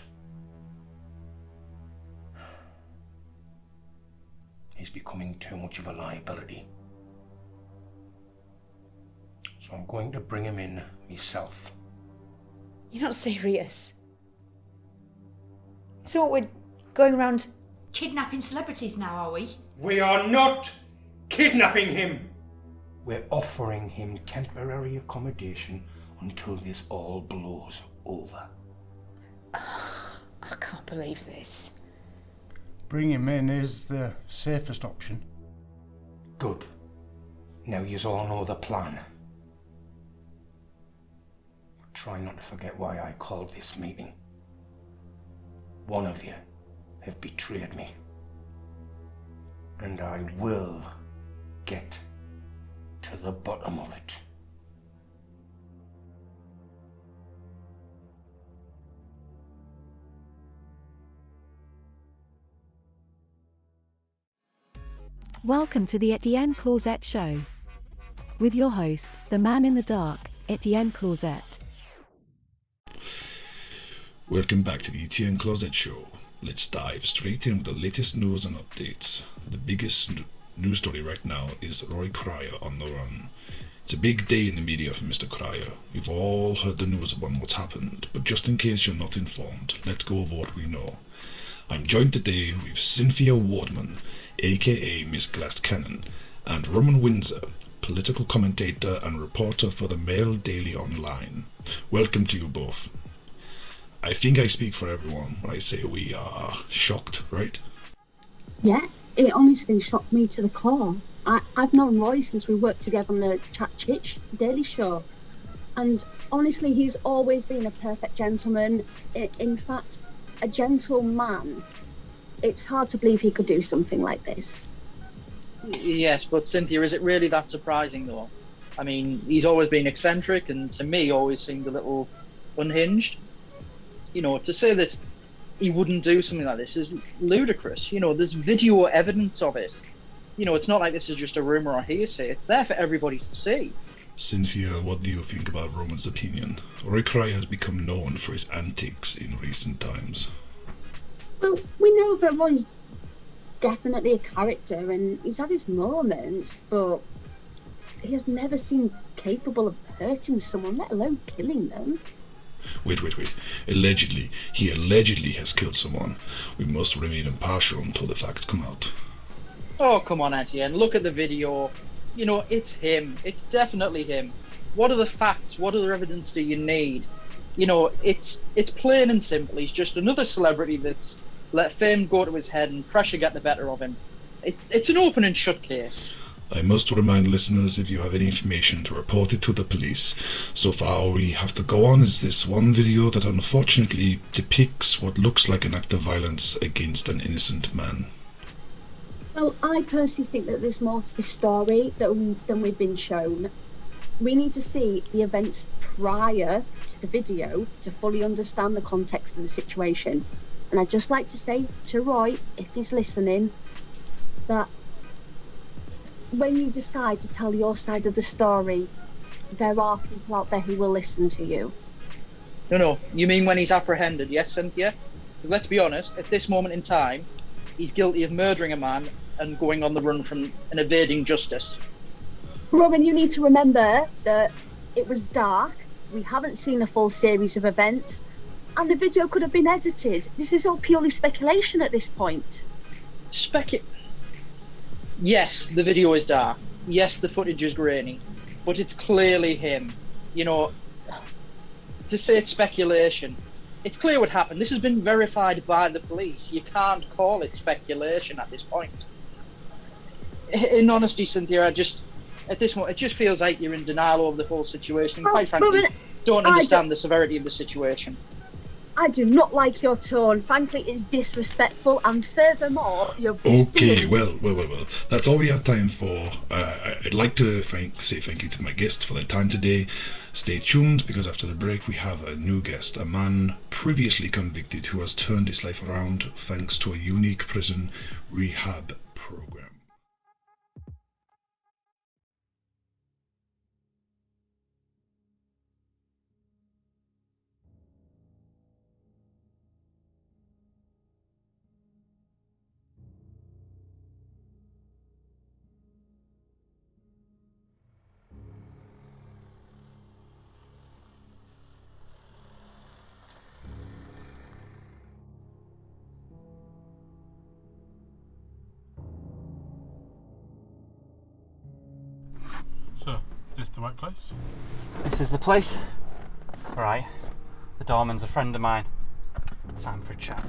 He's becoming too much of a liability. So I'm going to bring him in myself. You're not serious. So what, we're going around kidnapping celebrities now, are we? We are not kidnapping him! We're offering him temporary accommodation until this all blows over. I can't believe this. Bring him in is the safest option. Good. Now yous all know the plan. Try not to forget why I called this meeting. One of you have betrayed me. And I will get to the bottom of it. Welcome to the Etienne Closet Show. With your host, the man in the dark, Etienne Closet. Welcome back to the Etienne Closet Show. Let's dive straight in with the latest news and updates. The biggest news story right now is Roy Cryer on the run. It's a big day in the media for Mr. Cryer. We've all heard the news about what's happened, but just in case you're not informed, let's go over what we know. I'm joined today with Cynthia Wardman, aka Miss Glass Cannon, and Roman Windsor, political commentator and reporter for the Mail Daily Online. Welcome to you both. I think I speak for everyone when I say we are shocked, right? Yeah, it honestly shocked me to the core. I've known Roy since we worked together on the Chat Chitch Daily Show, and honestly, he's always been a perfect gentleman. In fact, a gentleman. It's hard to believe he could do something like this. Yes, but Cynthia, is it really that surprising though? I mean, he's always been eccentric, and to me always seemed a little unhinged. You know, to say that he wouldn't do something like this is ludicrous. You know, there's video evidence of it. You know, it's not like this is just a rumour or hearsay. It's there for everybody to see. Cynthia, what do you think about Roman's opinion? Roy Cryer has become known for his antics in recent times. Well, we know that Roy's definitely a character and he's had his moments, but he has never seemed capable of hurting someone, let alone killing them. Wait. Allegedly. He allegedly has killed someone. We must remain impartial until the facts come out. Oh, come on, Etienne. Look at the video. You know, it's him. It's definitely him. What are the facts? What other evidence do you need? You know, it's plain and simple. He's just another celebrity that's let fame go to his head and pressure get the better of him. It's an open and shut case. I must remind listeners, if you have any information, to report it to the police. So far all we have to go on is this one video that unfortunately depicts what looks like an act of violence against an innocent man. Well, I personally think that there's more to this story than we've been shown. We need to see the events prior to the video to fully understand the context of the situation. And I'd just like to say to Roy, if he's listening, that when you decide to tell your side of the story, there are people out there who will listen to you. No, you mean when he's apprehended, yes, Cynthia? Because let's be honest, at this moment in time, he's guilty of murdering a man and going on the run from and evading justice. Robin, you need to remember that it was dark, we haven't seen a full series of events, and the video could have been edited. This is all purely speculation at this point. Yes, the video is dark. Yes, the footage is grainy. But it's clearly him. You know, to say it's speculation, it's clear what happened. This has been verified by the police. You can't call it speculation at this point. In honesty, Cynthia, at this moment, it just feels like you're in denial over the whole situation. And quite frankly, don't understand the severity of the situation. I do not like your tone. Frankly, it's disrespectful, and furthermore, you're... Okay, well. That's all we have time for. I'd like to say thank you to my guests for their time today. Stay tuned, because after the break we have a new guest, a man previously convicted who has turned his life around thanks to a unique prison rehab program. So, is this the right place? This is the place. Alright. The doorman's a friend of mine. Time for a chat.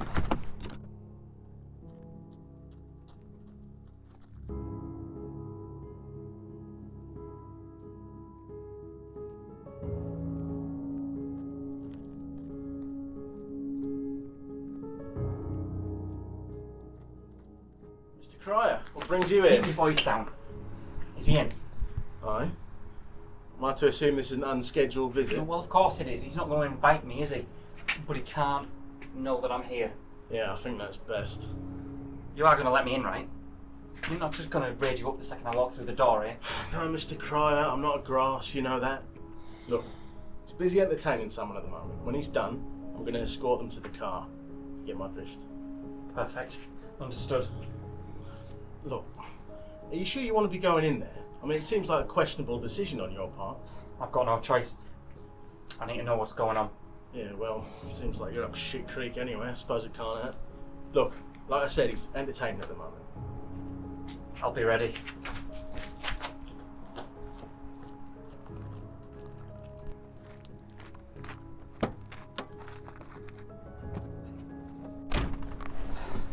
Mr. Cryer, what brings you in? Keep your voice down. Is he in? Aye. Am I to assume this is an unscheduled visit? Well, of course it is. He's not going to invite me, is he? But he can't know that I'm here. Yeah, I think that's best. You are going to let me in, right? You're not just going to raid you up the second I walk through the door, eh? No, Mr. Cryer, I'm not a grass, you know that. Look, he's busy entertaining someone at the moment. When he's done, I'm going to escort them to the car. You get my drift? Perfect. Understood. Look, are you sure you want to be going in there? I mean, it seems like a questionable decision on your part. I've got no choice. I need to know what's going on. Yeah, well, it seems like you're up shit creek anyway. I suppose it can't hurt. Look, like I said, he's entertaining at the moment. I'll be ready.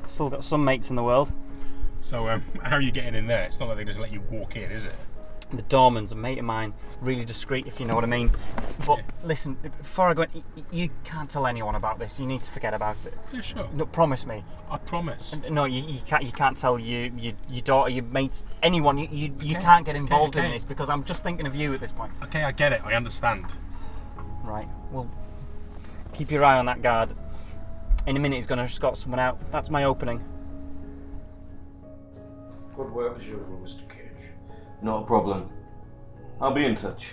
Still got some mates in the world. So, how are you getting in there? It's not like they just let you walk in, is it? The doorman's a mate of mine, really discreet, if you know what I mean. But listen, before I go in, you can't tell anyone about this. You need to forget about it. Yeah, sure. No, promise me. I promise. No, you can't tell your daughter, your mates, anyone. You can't get involved in this, because I'm just thinking of you at this point. Okay, I get it. I understand. Right. Well, keep your eye on that guard. In a minute, he's going to escort someone out. That's my opening. Good work as usual, Mr. Cage. Not a problem. I'll be in touch.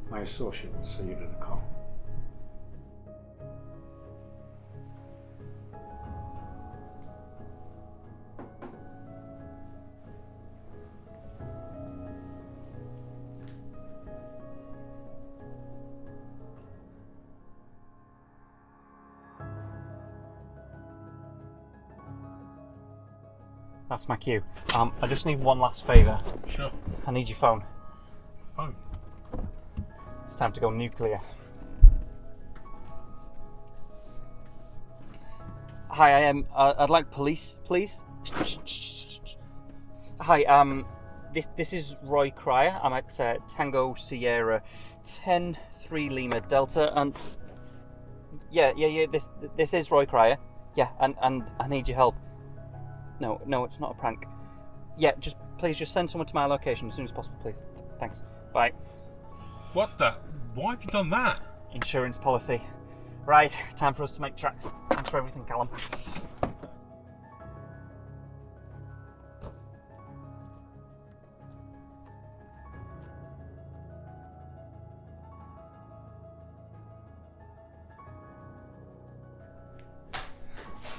My associate will see you to the car. That's my cue. I just need one last favour. Sure. I need your phone. Phone? It's time to go nuclear. Hi, I'd like police, please. Hi, this is Roy Cryer. I'm at Tango Sierra 10-3 Lima Delta, and yeah. This is Roy Cryer. Yeah, and I need your help. No, it's not a prank. Yeah, please send someone to my location as soon as possible, please. Thanks. Bye. What the? Why have you done that? Insurance policy. Right, time for us to make tracks. Thanks for everything, Callum.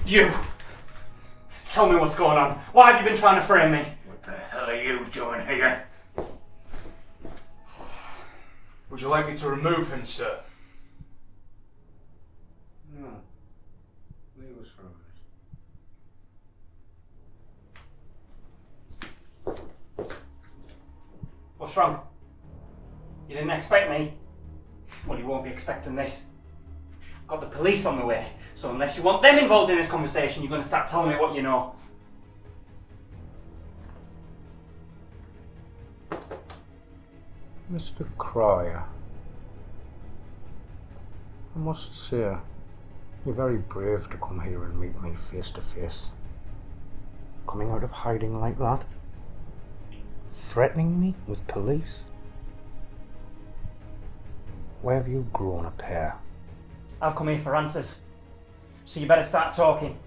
You! Tell me what's going on. Why have you been trying to frame me? What the hell are you doing here? Would you like me to remove him, sir? No. Leave us for a minute. What's wrong? You didn't expect me? Well, you won't be expecting this. I've got the police on the way, so unless you want them involved in this conversation, you're going to start telling me what you know. Mr. Cryer, I must say, you're very brave to come here and meet me face to face. Coming out of hiding like that? Threatening me with police? Where have you grown a pair? I've come here for answers, so you better start talking.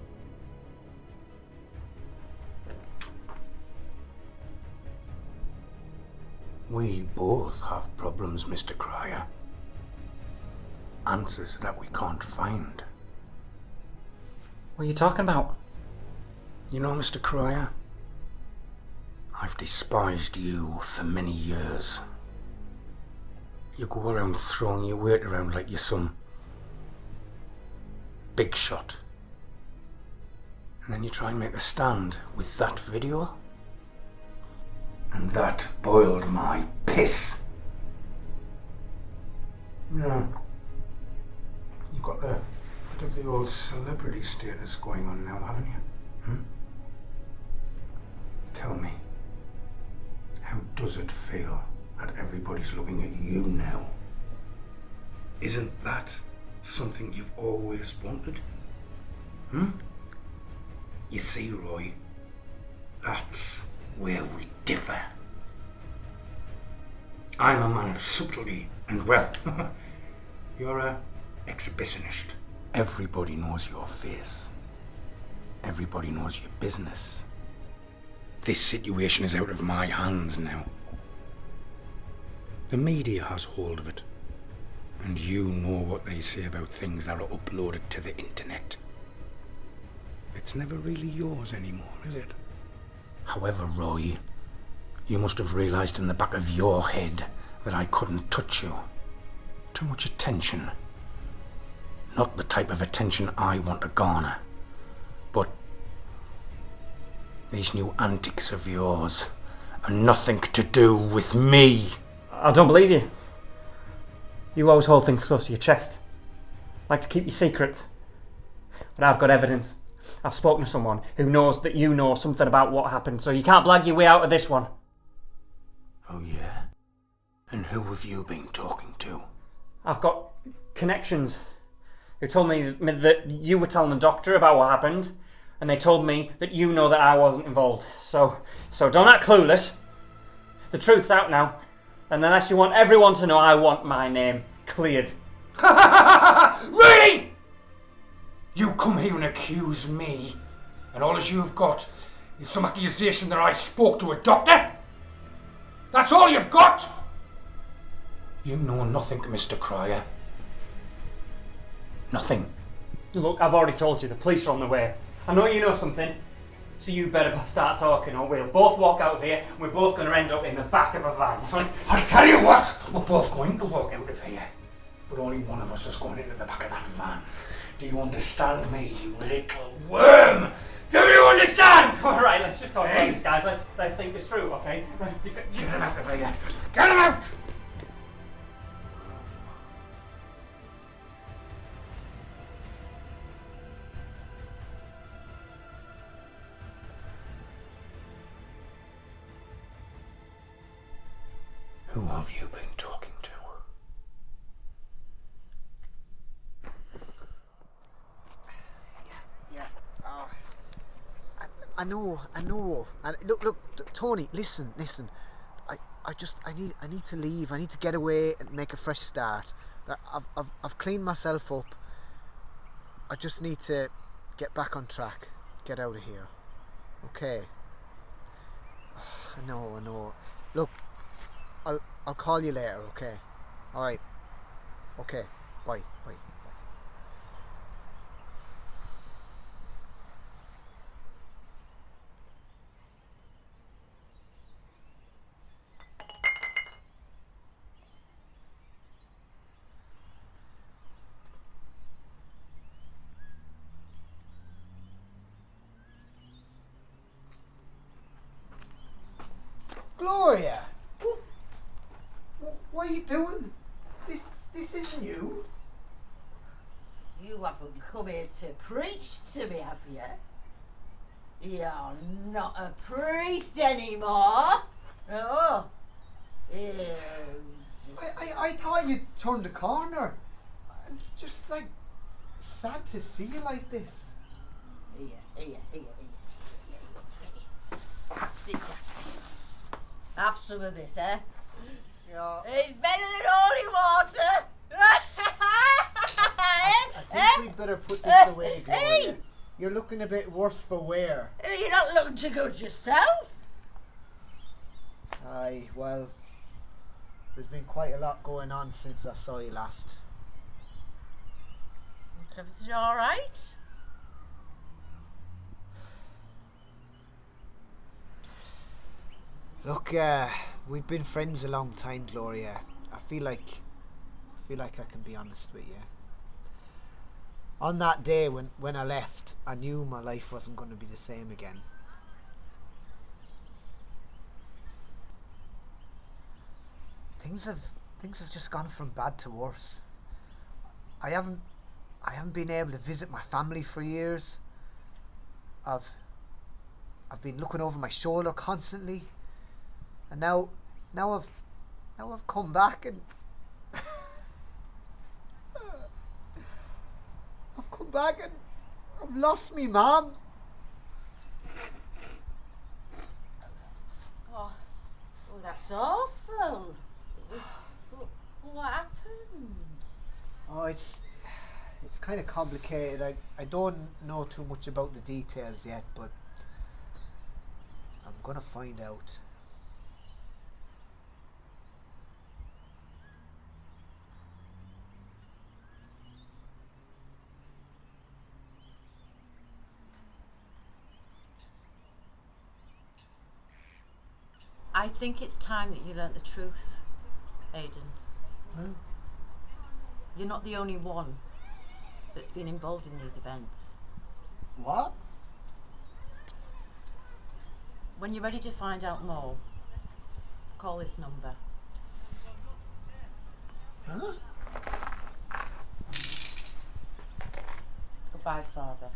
We both have problems, Mr. Cryer. Answers that we can't find. What are you talking about? You know, Mr. Cryer, I've despised you for many years. You go around throwing your weight around like you're some big shot. And then you try and make a stand with that video? And that boiled my piss. Yeah. You've got a bit of the old celebrity status going on now, haven't you? Tell me, how does it feel that everybody's looking at you now? Isn't that something you've always wanted? You see, Roy, that's where we differ. I'm a man of subtlety, and well, you're a exhibitionist. Everybody knows your face. Everybody knows your business. This situation is out of my hands now. The media has hold of it. And you know what they say about things that are uploaded to the internet. It's never really yours anymore, is it? However, Roy, you must have realised in the back of your head that I couldn't touch you. Too much attention. Not the type of attention I want to garner. But these new antics of yours are nothing to do with me. I don't believe you. You always hold things close to your chest. Like to keep your secrets. But I've got evidence. I've spoken to someone who knows that you know something about what happened, so you can't blag your way out of this one. Oh yeah? And who have you been talking to? I've got connections who told me that you were telling the doctor about what happened, and they told me that you know that I wasn't involved. So don't act clueless. The truth's out now, and unless you want everyone to know, I want my name cleared. Really? You come here and accuse me, and all as you've got is some accusation that I spoke to a doctor? That's all you've got? You know nothing, Mr. Cryer. Nothing. Look, I've already told you, the police are on the way. I know you know something, so you better start talking or we'll both walk out of here and we're both going to end up in the back of a van. I'll tell you what, we're both going to walk out of here, but only one of us is going into the back of that van. Do you understand me, you little worm? Do you understand? Alright, let's just talk about this, guys. Let's think this through, okay? Right, get him out of here. Get him out! have you been talking to? Yeah. Oh. I know. And look, Tony. Listen. I need to leave. I need to get away and make a fresh start. I've cleaned myself up. I just need to get back on track. Get out of here. Okay. I know. Look, I'll call you later. Okay. All right. Okay. Bye. Gloria, what are you doing? This isn't you. You haven't come here to preach to me, have you? You're not a priest anymore. Oh. Ew. I thought you turned the corner. I'm just like sad to see you like this. Here. Sit down. Have some of this, eh? Yeah. It's better than holy water. I think we'd better put this away, Gloria. Hey! You're looking a bit worse for wear. You're not looking too good yourself. Aye, well, there's been quite a lot going on since I saw you last. Is everything all right? Look, we've been friends a long time, Gloria. I feel like I can be honest with you. On that day when I left, I knew my life wasn't going to be the same again. Things have just gone from bad to worse. I haven't been able to visit my family for years. I've been looking over my shoulder constantly. And now I've come back and I've lost me mum. Oh, that's awful. What happened? Oh, it's kind of complicated. I don't know too much about the details yet, but I'm gonna find out. I think it's time that you learnt the truth, Aidan. Huh? You're not the only one that's been involved in these events. What? When you're ready to find out more, call this number. Huh? Goodbye, Father.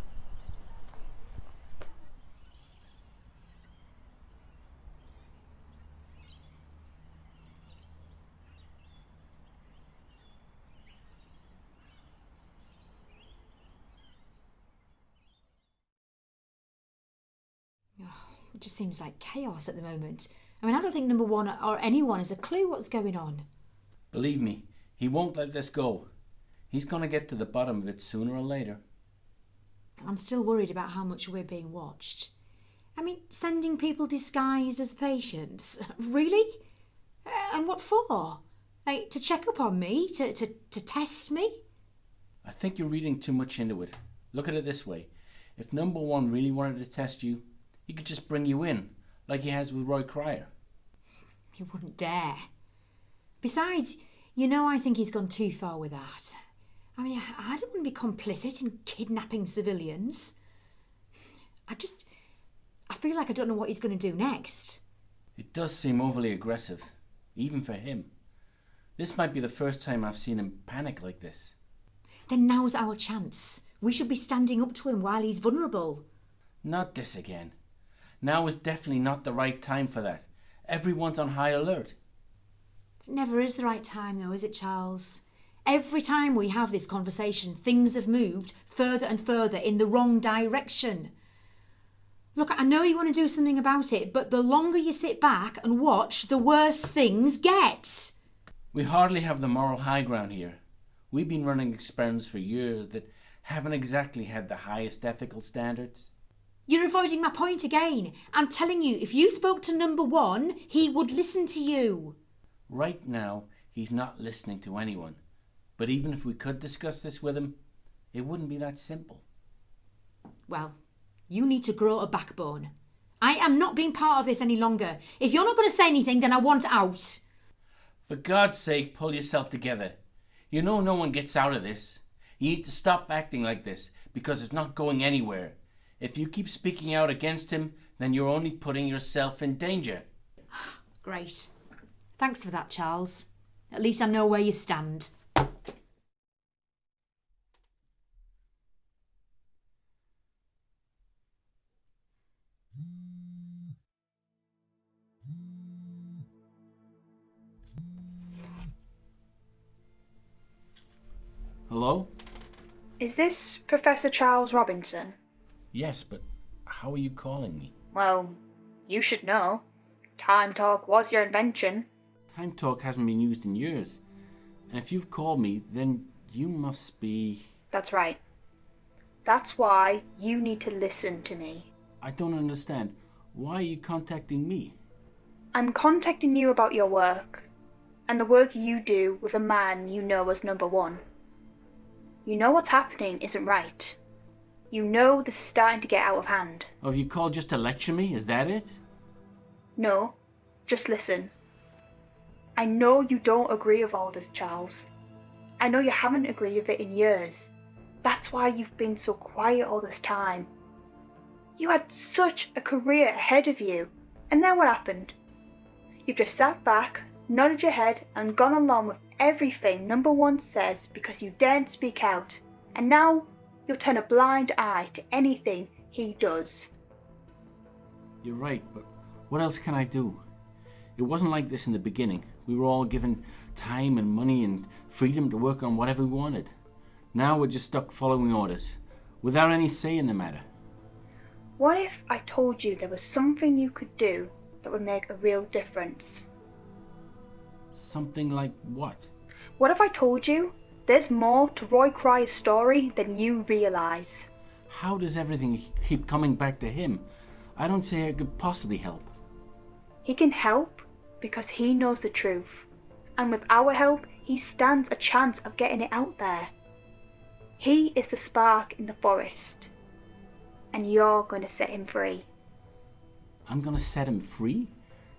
It just seems like chaos at the moment. I mean, I don't think number one or anyone has a clue what's going on. Believe me, he won't let this go. He's going to get to the bottom of it sooner or later. I'm still worried about how much we're being watched. I mean, sending people disguised as patients? Really? And what for? Like, to check up on me? To test me? I think you're reading too much into it. Look at it this way. If number one really wanted to test you, he could just bring you in, like he has with Roy Cryer. He wouldn't dare. Besides, you know I think he's gone too far with that. I mean, I don't want to be complicit in kidnapping civilians. I feel like I don't know what he's going to do next. It does seem overly aggressive, even for him. This might be the first time I've seen him panic like this. Then now's our chance. We should be standing up to him while he's vulnerable. Not this again. Now is definitely not the right time for that. Everyone's on high alert. It never is the right time though, is it, Charles? Every time we have this conversation, things have moved further and further in the wrong direction. Look, I know you want to do something about it, but the longer you sit back and watch, the worse things get. We hardly have the moral high ground here. We've been running experiments for years that haven't exactly had the highest ethical standards. You're avoiding my point again. I'm telling you, if you spoke to number one, he would listen to you. Right now, he's not listening to anyone. But even if we could discuss this with him, it wouldn't be that simple. Well, you need to grow a backbone. I am not being part of this any longer. If you're not going to say anything, then I want out. For God's sake, pull yourself together. You know no one gets out of this. You need to stop acting like this, because it's not going anywhere. If you keep speaking out against him, then you're only putting yourself in danger. Great. Thanks for that, Charles. At least I know where you stand. Hello? Is this Professor Charles Robinson? Yes, but how are you calling me? Well, you should know. Time Talk was your invention. Time Talk hasn't been used in years. And if you've called me, then you must be... That's right. That's why you need to listen to me. I don't understand. Why are you contacting me? I'm contacting you about your work, and the work you do with a man you know as number one. You know what's happening isn't right. You know this is starting to get out of hand. Oh, have you called just to lecture me? Is that it? No, just listen. I know you don't agree with all this, Charles. I know you haven't agreed with it in years. That's why you've been so quiet all this time. You had such a career ahead of you, and then what happened? You've just sat back, nodded your head, and gone along with everything number one says because you daren't speak out, and now you'll turn a blind eye to anything he does. You're right, but what else can I do? It wasn't like this in the beginning. We were all given time and money and freedom to work on whatever we wanted. Now we're just stuck following orders, without any say in the matter. What if I told you there was something you could do that would make a real difference? Something like what? What if I told you there's more to Roy Cryer's story than you realise? How does everything keep coming back to him? I don't see how it could possibly help. He can help because he knows the truth. And with our help, he stands a chance of getting it out there. He is the spark in the forest. And you're going to set him free. I'm going to set him free?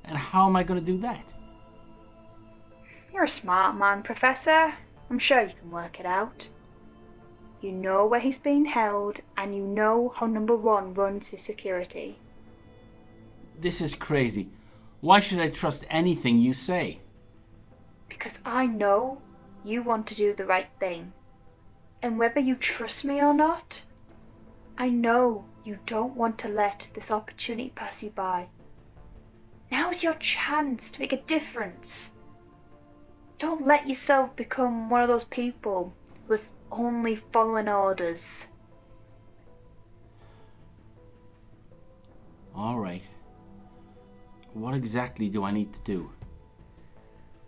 And how am I going to do that? You're a smart man, Professor. I'm sure you can work it out. You know where he's being held, and you know how number one runs his security. This is crazy. Why should I trust anything you say? Because I know you want to do the right thing. And whether you trust me or not, I know you don't want to let this opportunity pass you by. Now's your chance to make a difference. Don't let yourself become one of those people who's only following orders. All right. What exactly do I need to do?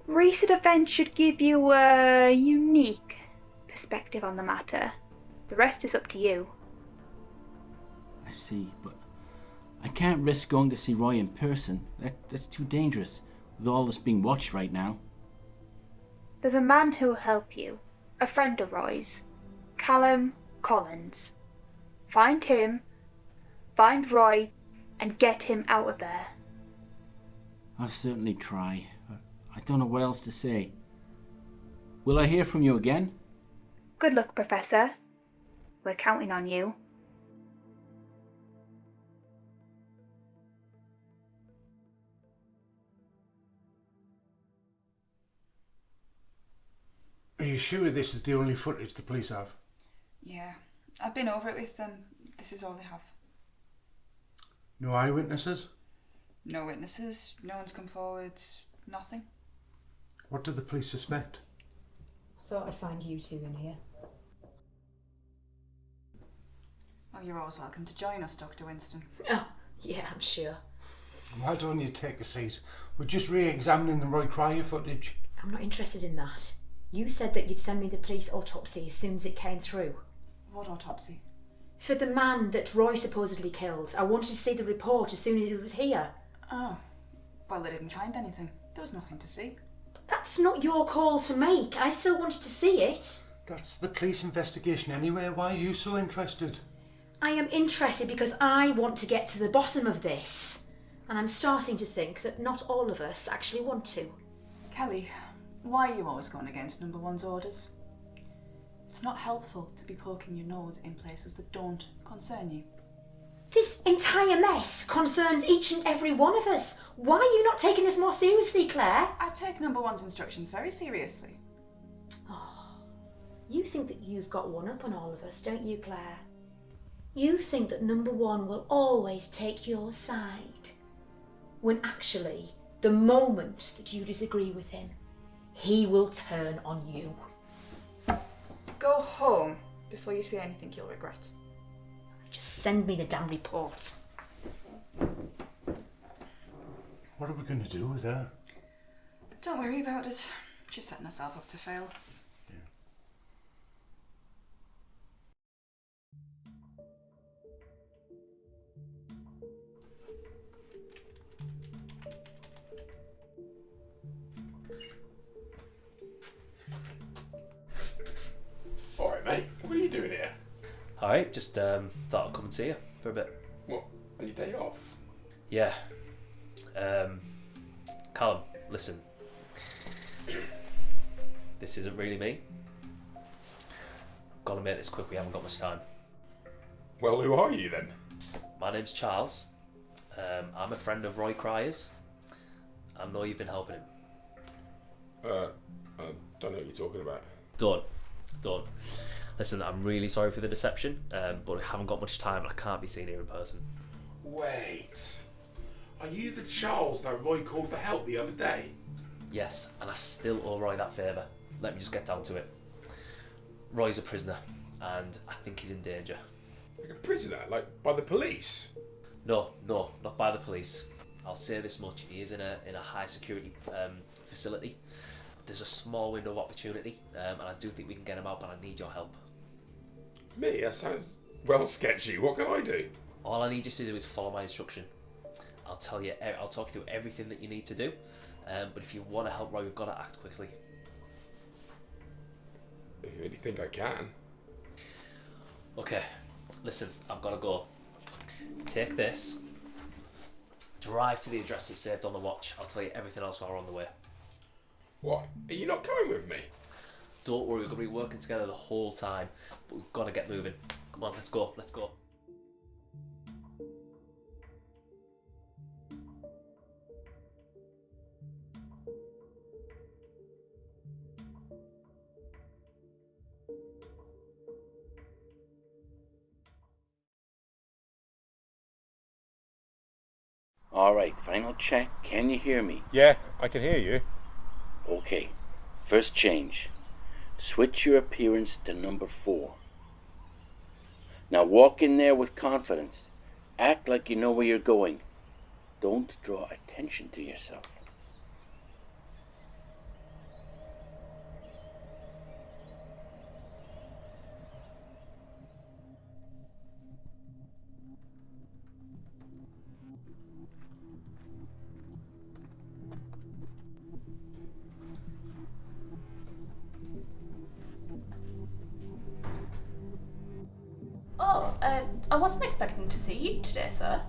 Recent events should give you a unique perspective on the matter. The rest is up to you. I see, but I can't risk going to see Roy in person. That's too dangerous, with all this being watched right now. There's a man who will help you, a friend of Roy's, Callum Collins. Find him, find Roy, and get him out of there. I'll certainly try. I don't know what else to say. Will I hear from you again? Good luck, Professor. We're counting on you. Are you sure this is the only footage the police have? Yeah, I've been over it with them. This is all they have. No eyewitnesses? No witnesses, no one's come forward, nothing. What do the police suspect? I thought I'd find you two in here. Well, you're always welcome to join us, Dr. Winston. Oh, yeah, I'm sure. Why don't you take a seat? We're just re-examining the Roy Cryer footage. I'm not interested in that. You said that you'd send me the police autopsy as soon as it came through. What autopsy? For the man that Roy supposedly killed. I wanted to see the report as soon as it was here. Oh. Well, they didn't find anything. There was nothing to see. That's not your call to make. I still wanted to see it. That's the police investigation anyway. Why are you so interested? I am interested because I want to get to the bottom of this. And I'm starting to think that not all of us actually want to. Kelly, why are you always going against number one's orders? It's not helpful to be poking your nose in places that don't concern you. This entire mess concerns each and every one of us. Why are you not taking this more seriously, Claire? I take number one's instructions very seriously. Oh, you think that you've got one up on all of us, don't you, Claire? You think that number one will always take your side. When actually, the moment that you disagree with him, he will turn on you. Go home before you say anything you'll regret. Just send me the damn report. What are we going to do with her? Don't worry about it. She's setting herself up to fail. Alright, mate. What are you doing here? Alright, just thought I'd come and see you for a bit. What? On your day off? Yeah. Callum, listen. This isn't really me. Gotta make this quick, we haven't got much time. Well, who are you then? My name's Charles. I'm a friend of Roy Cryer's. I know you've been helping him. I don't know what you're talking about. Don't. Listen, I'm really sorry for the deception, but I haven't got much time and I can't be seen here in person. Wait. Are you the Charles that Roy called for help the other day? Yes, and I still owe Roy that favour. Let me just get down to it. Roy's a prisoner, and I think he's in danger. Like a prisoner? Like by the police? No, not by the police. I'll say this much, he is in a high security facility. There's a small window of opportunity, and I do think we can get him out, but I need your help. Me? That sounds well sketchy. What can I do? All I need you to do is follow my instruction. I'll talk you through everything that you need to do, but if you want to help Roy, we've got to act quickly. You really think I can? Okay, listen, I've got to go. Take this, drive to the address that's saved on the watch. I'll tell you everything else while we're on the way. What? Are you not coming with me? Don't worry, we're going to be working together the whole time, but we've got to get moving. Come on, let's go. Alright, final check. Can you hear me? Yeah, I can hear you. Okay. First change. Switch your appearance to number 4. Now walk in there with confidence. Act like you know where you're going. Don't draw attention to yourself. Oh, I wasn't expecting to see you today, sir.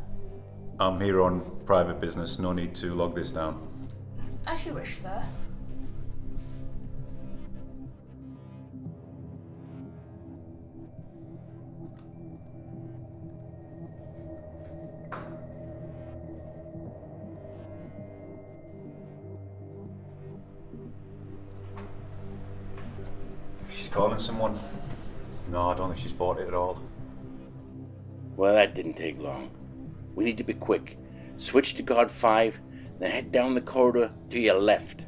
I'm here on private business, no need to log this down. As you wish, sir. She's calling someone. No, I don't think she's bought it at all. Well, that didn't take long. We need to be quick. Switch to guard 5, then head down the corridor to your left.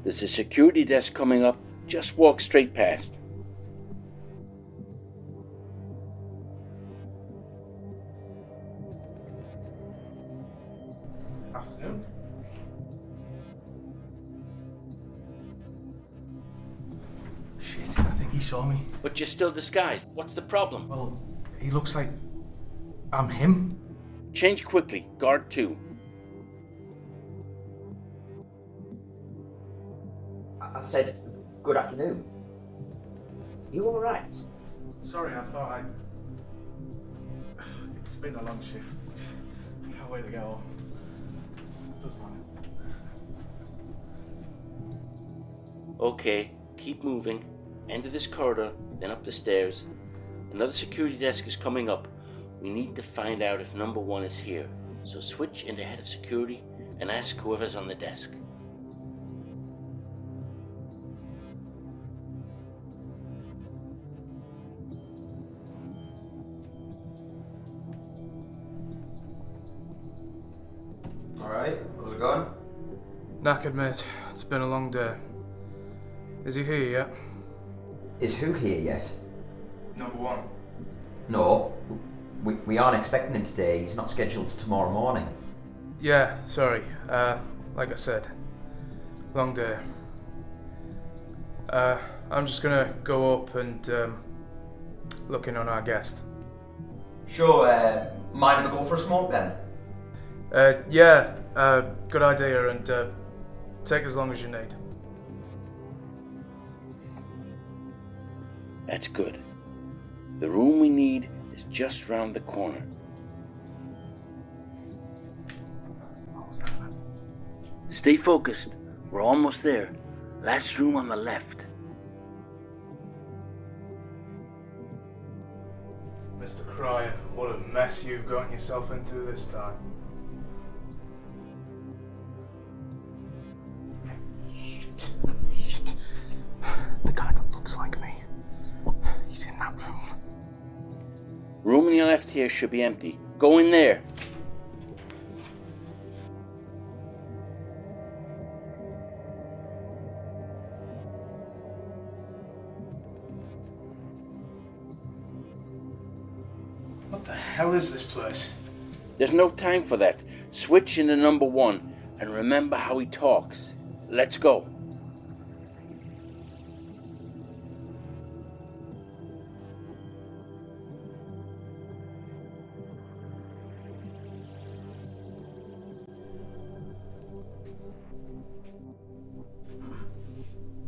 There's a security desk coming up. Just walk straight past. Afternoon. Shit, I think he saw me. But you're still disguised. What's the problem? Well, he looks like I'm him. Change quickly. Guard 2. I said, good afternoon. You alright? Sorry, I thought It's been a long shift. Can't wait to get home. Doesn't matter. Okay, keep moving. Enter this corridor, then up the stairs. Another security desk is coming up. We need to find out if number 1 is here. So switch into head of security and ask whoever's on the desk. Alright, how's it going? Knackered, mate. It's been a long day. Is he here yet? Is who here yet? Number 1. No, we aren't expecting him today. He's not scheduled tomorrow morning. Yeah, sorry. Like I said, long day. I'm just gonna go up and look in on our guest. Sure, mind if I go for a smoke then? Yeah, good idea, and take as long as you need. That's good. The room we need is just round the corner. Stay focused. We're almost there. Last room on the left. Mr. Cryer, what a mess you've gotten yourself into this time. Shit. The guy that looks like me. He's in that room. Room on your left here should be empty. Go in there. What the hell is this place? There's no time for that. Switch into number 1 and remember how he talks. Let's go.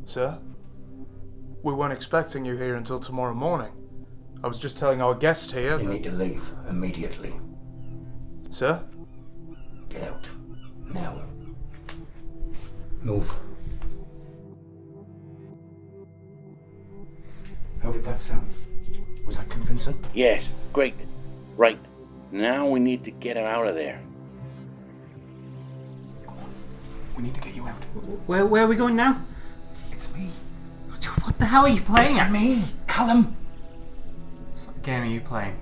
Sir? We weren't expecting you here until tomorrow morning. I was just telling our guest here. You need to leave immediately. Sir? Get out. Now. Move. How did that sound? Was that convincing? Yes, great. Right. Now we need to get him out of there. We need to get you out. Where are we going now? It's me. What the hell are you playing It's me, Callum. What game are you playing?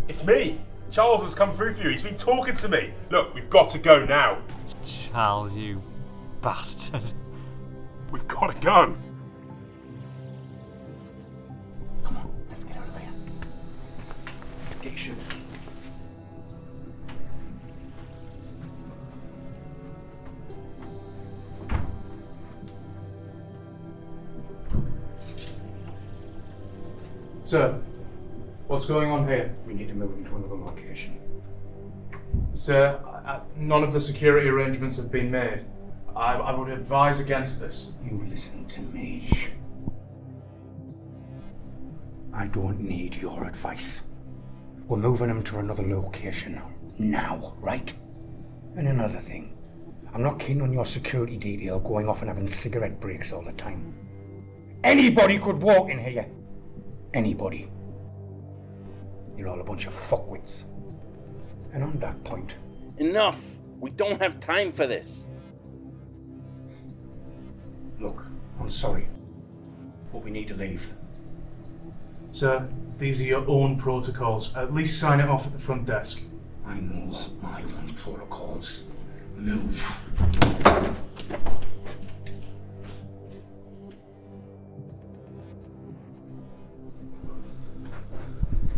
It's me. Charles has come through for you. He's been talking to me. Look, we've got to go now. Charles, you bastard. We've got to go. Come on, let's get out of here. Get your shoes. Sir, what's going on here? We need to move him to another location. Sir, none of the security arrangements have been made. I would advise against this. You listen to me. I don't need your advice. We're moving him to another location now, right? And another thing, I'm not keen on your security detail going off and having cigarette breaks all the time. Anybody could walk in here. Anybody. You're all a bunch of fuckwits. And on that point... Enough! We don't have time for this. Look, I'm sorry, but we need to leave. Sir, these are your own protocols. At least sign it off at the front desk. I know my own protocols. Move.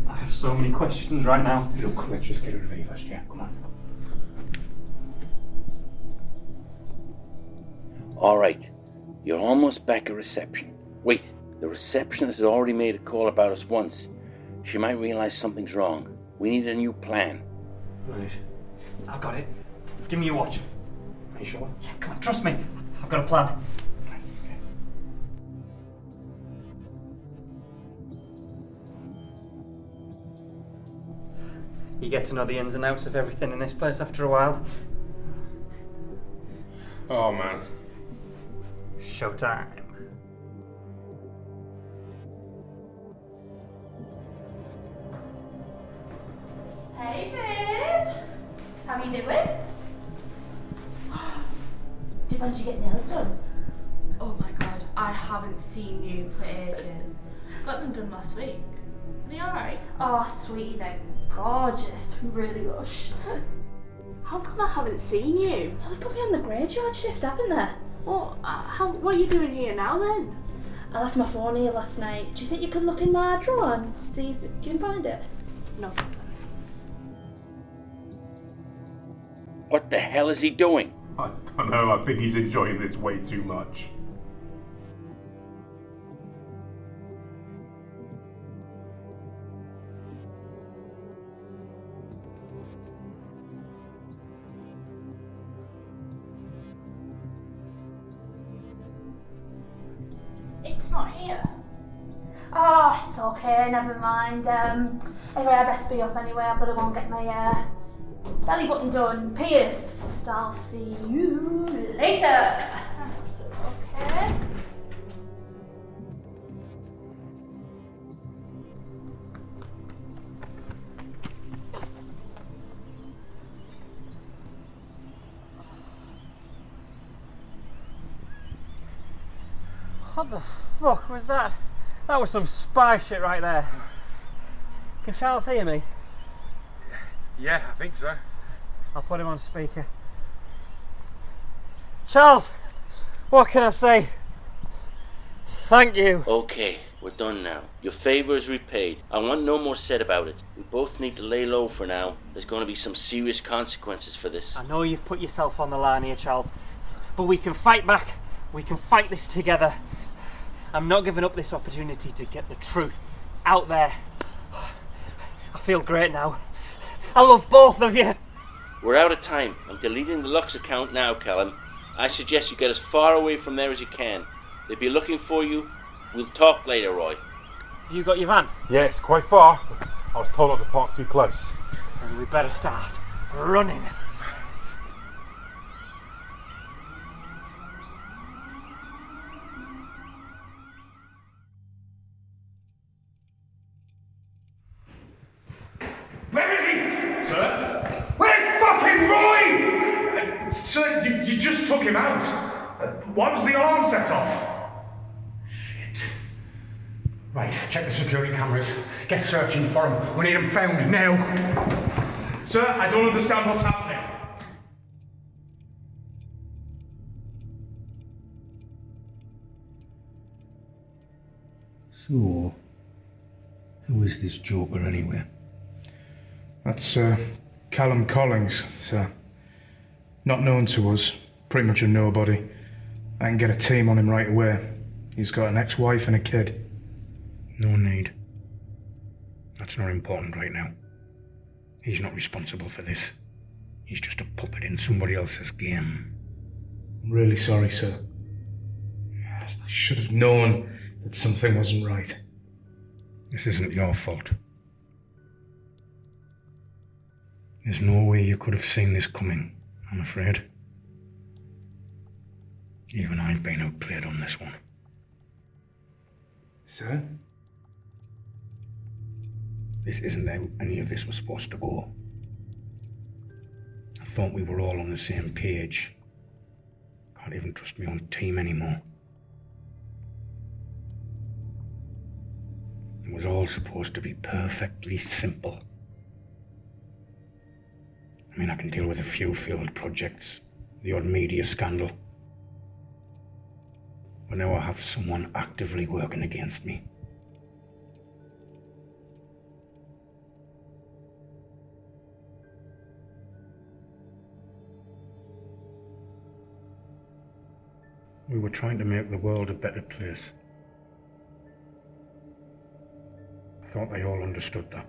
I have so many questions right now. Look, let's just get rid of it first, yeah? Come on. All right. You're almost back at reception. Wait, the receptionist has already made a call about us once. She might realize something's wrong. We need a new plan. Right. I've got it. Give me your watch. Are you sure? Yeah, come on, trust me. I've got a plan. You get to know the ins and outs of everything in this place after a while. Oh man. Showtime. Hey, babe. How you doing? Do you want to get nails done? Oh my god, I haven't seen you for ages. Got them done last week. Are they alright? Oh, sweetie, they're gorgeous. Really lush. How come I haven't seen you? Well, they've put me on the graveyard shift, haven't they? Well, what are you doing here now then? I left my phone here last night. Do you think you could look in my drawer and see if you can find it? No problem. What the hell is he doing? I don't know, I think he's enjoying this way too much. It's not here. Oh, it's okay, never mind. Anyway, I best be off anyway. I've got to go and get my belly button done, pierced. I'll see you later. Okay. What the fuck was that? That was some spy shit right there. Can Charles hear me? Yeah, I think so. I'll put him on speaker. Charles, what can I say? Thank you. Okay, we're done now. Your favor is repaid. I want no more said about it. We both need to lay low for now. There's going to be some serious consequences for this. I know you've put yourself on the line here, Charles, but we can fight back. We can fight this together. I'm not giving up this opportunity to get the truth out there. I feel great now. I love both of you. We're out of time. I'm deleting the Lux account now, Callum. I suggest you get as far away from there as you can. They'll be looking for you. We'll talk later, Roy. You got your van? Yeah, it's quite far. I was told not to park too close. And we better start running. Where is he? Sir? Where's fucking Roy? Sir, you just took him out. Why was the alarm set off? Shit. Right, check the security cameras. Get searching for him. We need him found now. Sir, I don't understand what's happening. So, who is this joker anyway? That's Callum Collins, sir. Not known to us, pretty much a nobody. I can get a team on him right away. He's got an ex-wife and a kid. No need. That's not important right now. He's not responsible for this. He's just a puppet in somebody else's game. I'm really sorry, sir. I should have known that something wasn't right. This isn't your fault. There's no way you could have seen this coming, I'm afraid. Even I've been outplayed on this one. Sir? This isn't how any of this was supposed to go. I thought we were all on the same page. Can't even trust my own team anymore. It was all supposed to be perfectly simple. I mean, I can deal with a few failed projects, the odd media scandal. But now I have someone actively working against me. We were trying to make the world a better place. I thought they all understood that.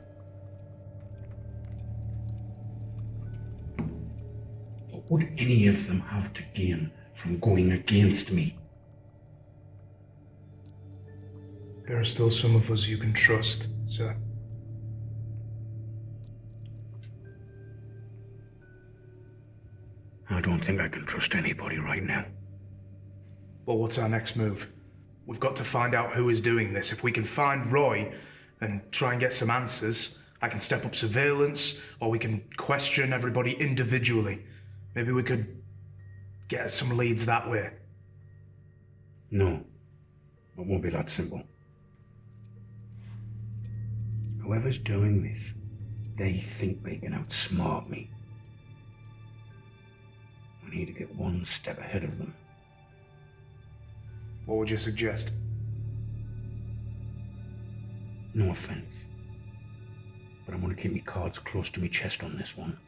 What would any of them have to gain from going against me? There are still some of us you can trust, sir. I don't think I can trust anybody right now. Well, what's our next move? We've got to find out who is doing this. If we can find Roy and try and get some answers, I can step up surveillance, or we can question everybody individually. Maybe we could get some leads that way. No, it won't be that simple. Whoever's doing this, they think they can outsmart me. We need to get one step ahead of them. What would you suggest? No offense, but I'm going to keep my cards close to my chest on this one.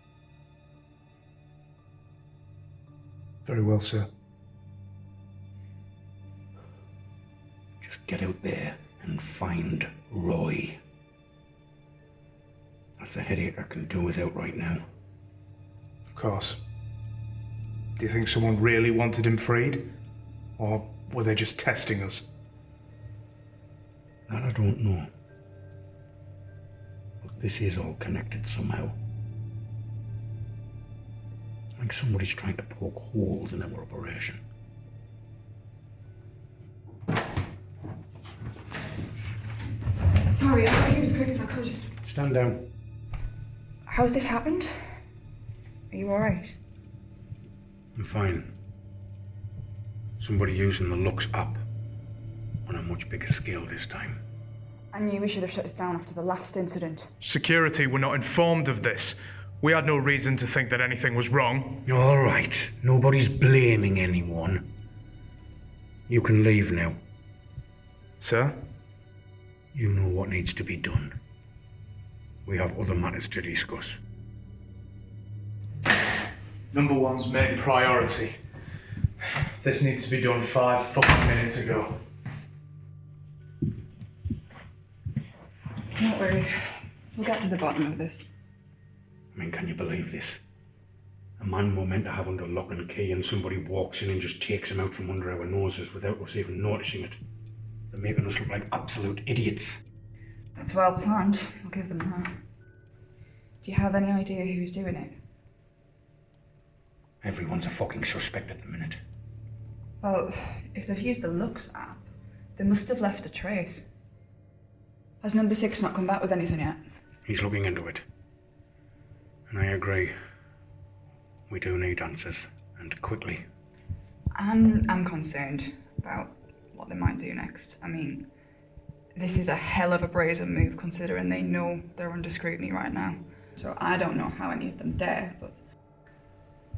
Very well, sir. Just get out there and find Roy. That's a headache I can do without right now. Of course. Do you think someone really wanted him freed? Or were they just testing us? That I don't know. But this is all connected somehow. Like somebody's trying to poke holes in our operation. Sorry, I'll be here as quick as I could. Stand down. How's this happened? Are you alright? I'm fine. Somebody using the Lux app on a much bigger scale this time. I knew we should have shut it down after the last incident. Security were not informed of this. We had no reason to think that anything was wrong. You're all right. Nobody's blaming anyone. You can leave now. Sir? You know what needs to be done. We have other matters to discuss. Number one's main priority. This needs to be done 5 fucking minutes ago. Don't worry. We'll get to the bottom of this. I mean, can you believe this? A man we're meant to have under lock and key, and somebody walks in and just takes him out from under our noses without us even noticing it. They're making us look like absolute idiots. It's well planned. I'll give them that. Do you have any idea who's doing it? Everyone's a fucking suspect at the minute. Well, if they've used the Lux app, they must have left a trace. Has number 6 not come back with anything yet? He's looking into it. And I agree. We do need answers, and quickly. I'm concerned about what they might do next. I mean, this is a hell of a brazen move considering they know they're under scrutiny right now. So I don't know how any of them dare, but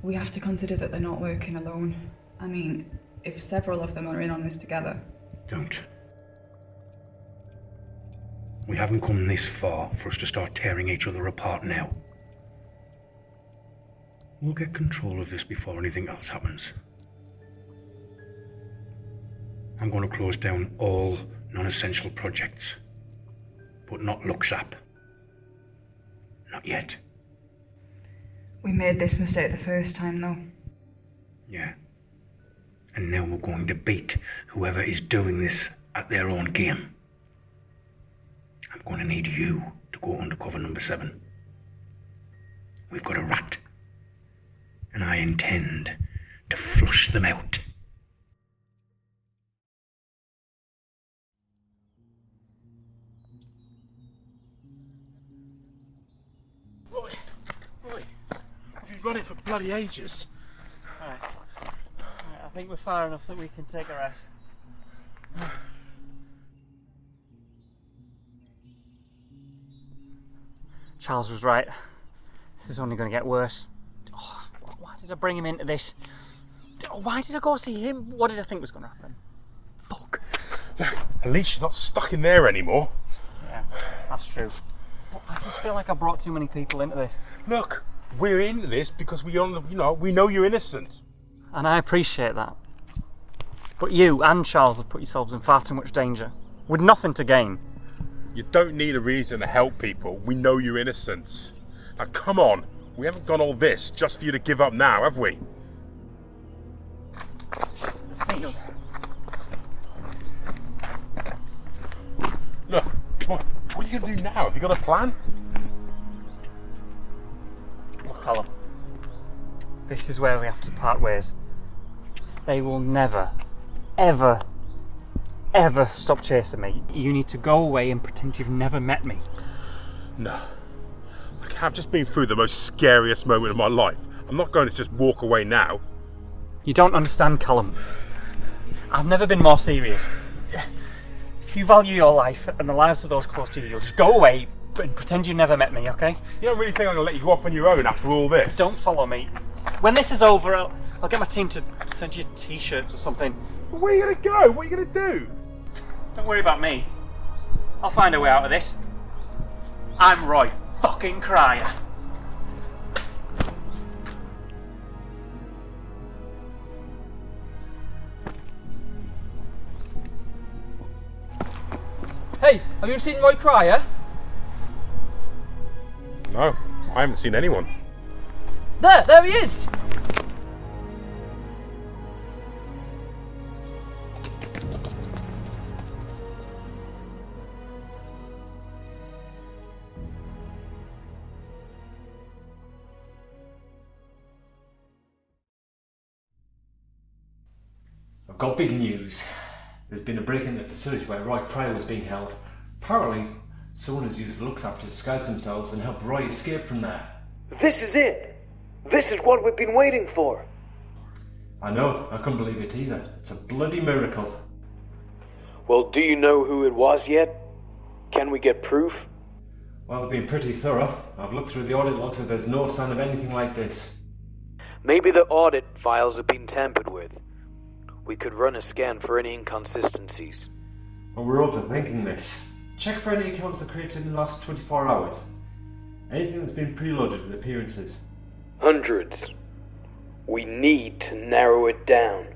we have to consider that they're not working alone. I mean, if several of them are in on this together. Don't. We haven't come this far for us to start tearing each other apart now. We'll get control of this before anything else happens. I'm going to close down all non-essential projects, but not Lux app. Not yet. We made this mistake the first time, though. Yeah. And now we're going to beat whoever is doing this at their own game. I'm going to need you to go undercover number 7. We've got a rat. And I intend to flush them out. Roy, I've been running for bloody ages. Alright, I think we're far enough that we can take a rest. Charles was right. This is only going to get worse. Oh, why did did I bring him into this? Why did I go see him? What did I think was going to happen? At least she's not stuck in there anymore. Yeah, that's true. But I just feel like I brought too many people into this. Look, we're into this because we know you're innocent. And I appreciate that. But you and Charles have put yourselves in far too much danger, with nothing to gain. You don't need a reason to help people. We know you're innocent. Now come on, we haven't done all this just for you to give up now, have we? Look, what are you going to do now? Have you got a plan? Look, Callum, this is where we have to part ways. They will never, ever, ever stop chasing me. You need to go away and pretend you've never met me. No. I've just been through the most scariest moment of my life. I'm not going to just walk away now. You don't understand, Callum. I've never been more serious. If you value your life and the lives of those close to you, you'll just go away and pretend you never met me, okay? You don't really think I'm going to let you go off on your own after all this? Don't follow me. When this is over, I'll get my team to send you t-shirts or something. Where are you going to go? What are you going to do? Don't worry about me. I'll find a way out of this. I'm Roy fucking Cryer. Hey, have you seen Roy Cryer? No, I haven't seen anyone. There he is! I've got big news. There's been a break in the facility where Roy Cryer was being held. Apparently, someone has used the looks app to disguise themselves and help Roy escape from there. This is it! This is what we've been waiting for! I know, I couldn't believe it either. It's a bloody miracle. Well, do you know who it was yet? Can we get proof? Well, they've been pretty thorough. I've looked through the audit logs and there's no sign of anything like this. Maybe the audit files have been tampered with. We could run a scan for any inconsistencies. Well, we're overthinking this. Check for any accounts that created in the last 24 hours. Anything that's been preloaded with appearances. Hundreds. We need to narrow it down.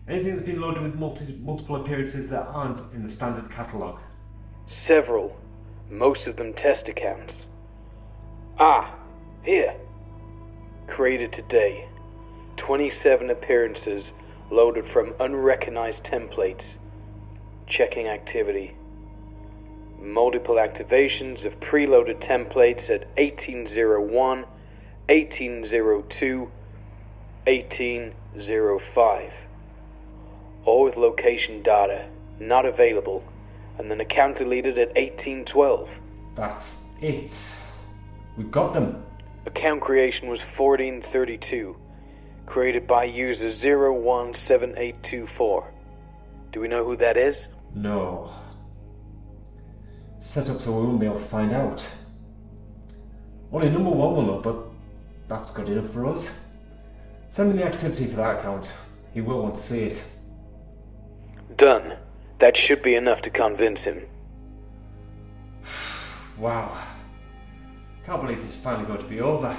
Anything that's been loaded with multiple appearances that aren't in the standard catalogue. Several. Most of them test accounts. Ah, here. Created today. 27 appearances loaded from unrecognized templates. Checking activity. Multiple activations of preloaded templates at 1801, 1802, 1805. All with location data, not available, and an account deleted at 1812. That's it. We've got them. Account creation was 1432, created by user 017824. Do we know who that is? No. Set up so we won't be able to find out. Only number one will know, but that's good enough for us. Send me the activity for that account. He will want to see it. Done. That should be enough to convince him. Wow. Can't believe this is finally going to be over.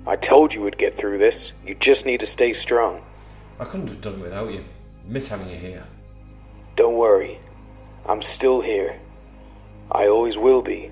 I told you we'd get through this. You just need to stay strong. I couldn't have done it without you. Miss having you here. Don't worry. I'm still here. I always will be.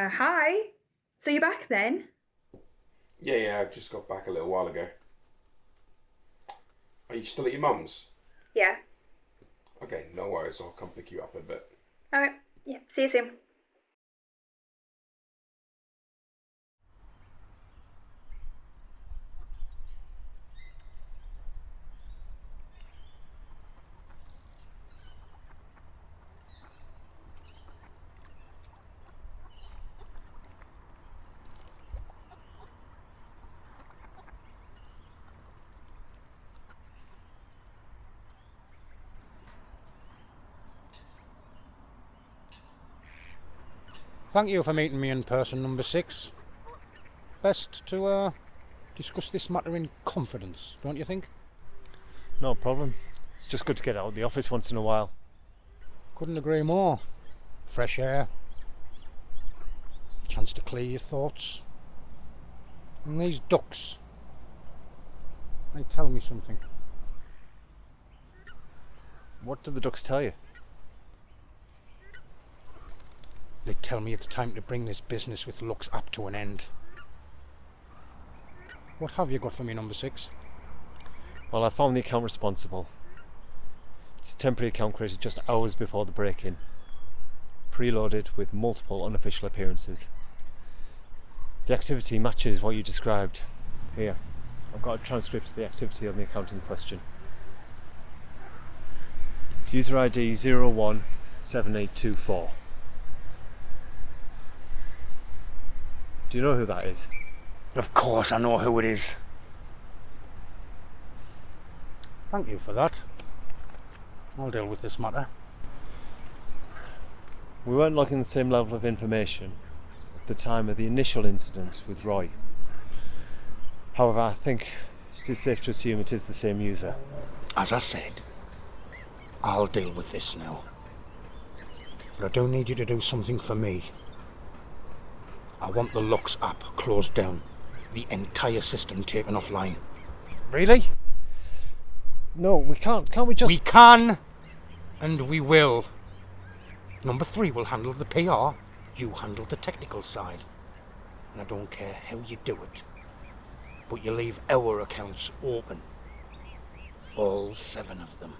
Hi. So you're back then? Yeah, I just got back a little while ago. Are you still at your mum's? Yeah. Okay, no worries, I'll come pick you up in a bit. Alright. Yeah, see you soon. Thank you for meeting me in person, number 6. Best to discuss this matter in confidence, don't you think? No problem. It's just good to get out of the office once in a while. Couldn't agree more. Fresh air. Chance to clear your thoughts. And these ducks, they tell me something. What do the ducks tell you? They tell me it's time to bring this business with Lux up to an end. What have you got for me, number 6? Well, I found the account responsible. It's a temporary account created just hours before the break-in. Preloaded with multiple unofficial appearances. The activity matches what you described. Here, I've got a transcript of the activity on the account in question. It's user ID 017824. Do you know who that is? Of course I know who it is. Thank you for that. I'll deal with this matter. We weren't looking at the same level of information at the time of the initial incident with Roy. However, I think it is safe to assume it is the same user. As I said, I'll deal with this now. But I do need you to do something for me. I want the Lux app closed down. The entire system taken offline. Really? No, we can't. Can't we just... We can, and we will. Number 3 will handle the PR. You handle the technical side. And I don't care how you do it. But you leave our accounts open. All 7 of them.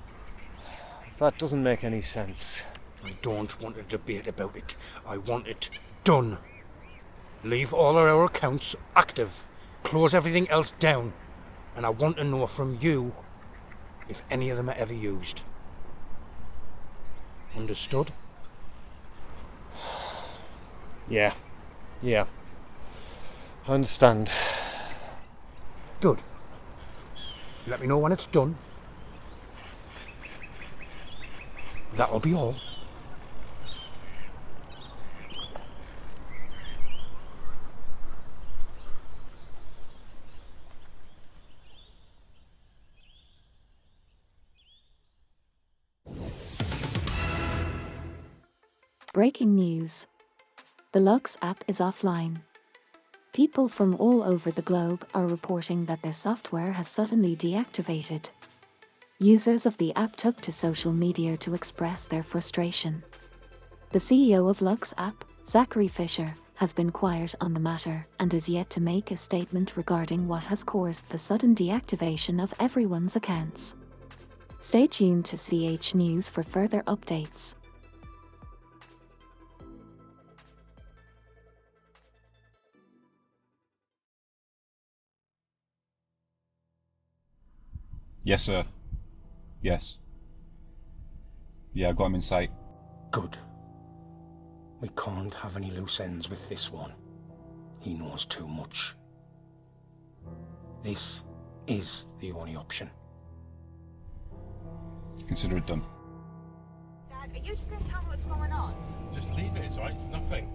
That doesn't make any sense. I don't want a debate about it. I want it done. Leave all of our accounts active. Close everything else down. And I want to know from you if any of them are ever used. Understood? Yeah. I understand. Good. You let me know when it's done. That'll be all. Breaking news. The Lux app is offline. People from all over the globe are reporting that their software has suddenly deactivated. Users of the app took to social media to express their frustration. The CEO of Lux app, Zachary Fisher, has been quiet on the matter and is yet to make a statement regarding what has caused the sudden deactivation of everyone's accounts. Stay tuned to CH News for further updates. Yes, sir. Yes. Yeah, I've got him in sight. Good. We can't have any loose ends with this one. He knows too much. This is the only option. Consider it done. Dad, are you just going to tell me what's going on? Just leave it, it's alright, it's nothing.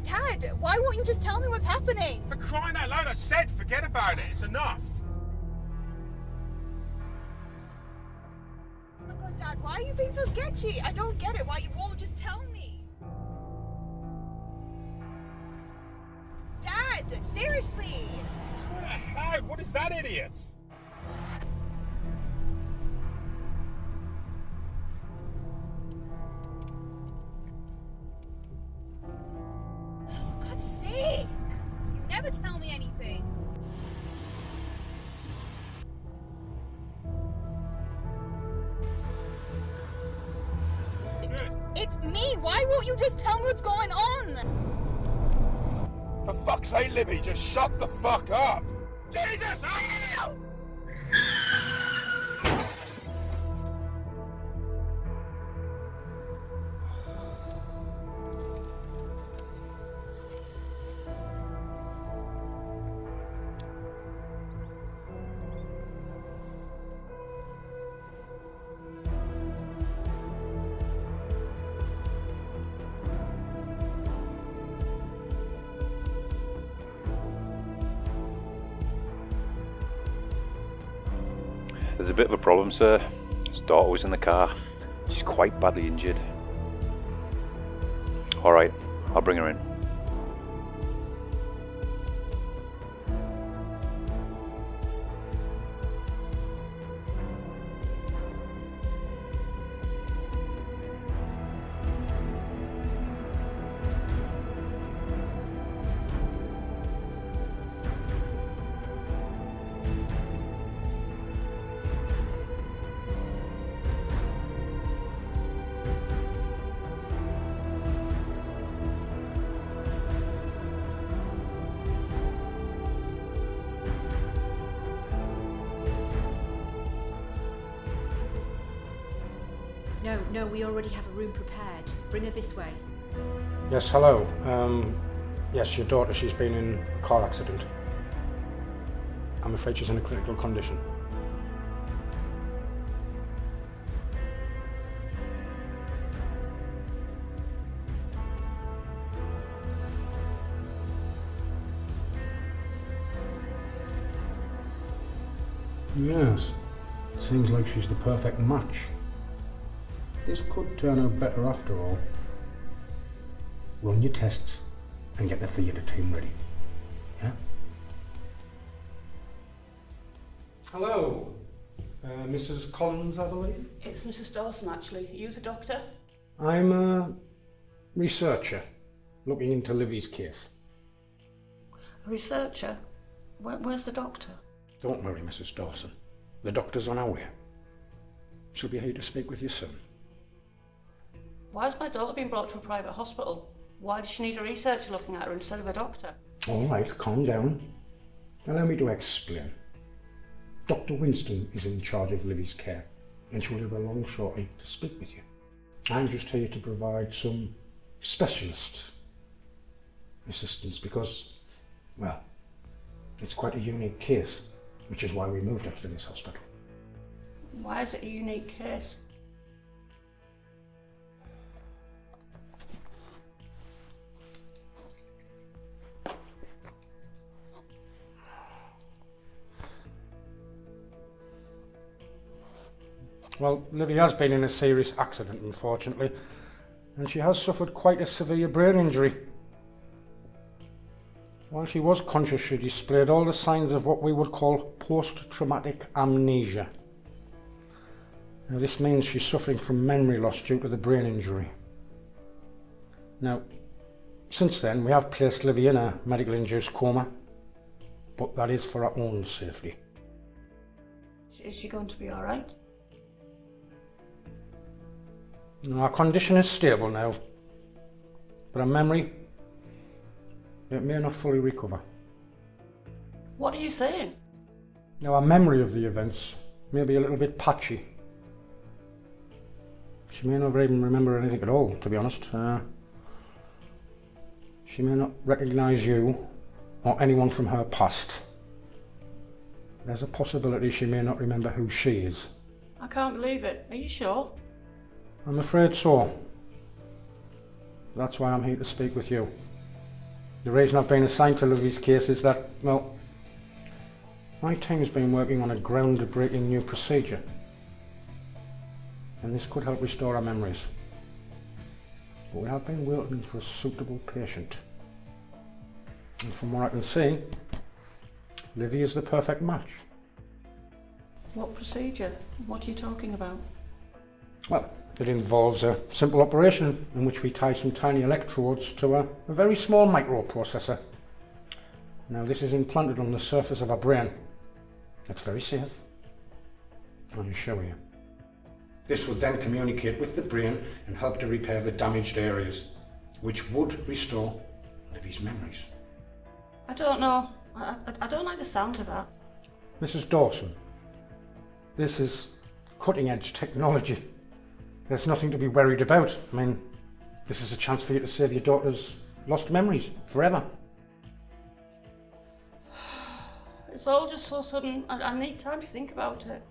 Dad, why won't you just tell me what's happening? For crying out loud, I said forget about it, it's enough. Oh my god, Dad, why are you being so sketchy? I don't get it, why you won't just tell me. Dad, seriously. How? What is that idiot? It's me! Why won't you just tell me what's going on? For fuck's sake, Libby, just shut the fuck up! Jesus! Help! There's a bit of a problem, sir. His daughter was in the car. She's quite badly injured. Alright, I'll bring her in. No, we already have a room prepared. Bring her this way. Yes, hello. Yes, your daughter, she's been in a car accident. I'm afraid she's in a critical condition. Yes, seems like she's the perfect match. This could turn out better after all. Run your tests and get the theatre team ready. Yeah? Hello, Mrs. Collins, I believe? It's Mrs. Dawson, actually. Are you the doctor? I'm a researcher looking into Livy's case. A researcher? Where's the doctor? Don't worry, Mrs. Dawson. The doctor's on our way. She'll be here to speak with you soon. Why has my daughter been brought to a private hospital? Why does she need a researcher looking at her instead of a doctor? All right, calm down. Allow me to explain. Dr. Winston is in charge of Livy's care, and she will be along shortly to speak with you. I'm just here to provide some specialist assistance because, well, it's quite a unique case, which is why we moved her to this hospital. Why is it a unique case? Well, Livy has been in a serious accident, unfortunately, and she has suffered quite a severe brain injury. While she was conscious, she displayed all the signs of what we would call post-traumatic amnesia. Now, this means she's suffering from memory loss due to the brain injury. Now, since then, we have placed Livy in a medical-induced coma, but that is for our own safety. Is she going to be all right? Now, our condition is stable now, but our memory, it may not fully recover. What are you saying? Now, our memory of the events may be a little bit patchy. She may not even remember anything at all, to be honest. She may not recognise you or anyone from her past. There's a possibility she may not remember who she is. I can't believe it. Are you sure? I'm afraid so. That's why I'm here to speak with you. The reason I've been assigned to Livy's case is that, well, my team's been working on a groundbreaking new procedure. And this could help restore our memories. But we have been waiting for a suitable patient. And from what I can see, Livy is the perfect match. What procedure? What are you talking about? Well, it involves a simple operation in which we tie some tiny electrodes to a very small microprocessor. Now, this is implanted on the surface of our brain. It's very safe. I'll show you. This would then communicate with the brain and help to repair the damaged areas, which would restore Livy's memories. I don't know. I don't like the sound of that. Mrs. Dawson, this is cutting-edge technology. There's nothing to be worried about. I mean, this is a chance for you to save your daughter's lost memories forever. It's all just so sudden. I need time to think about it.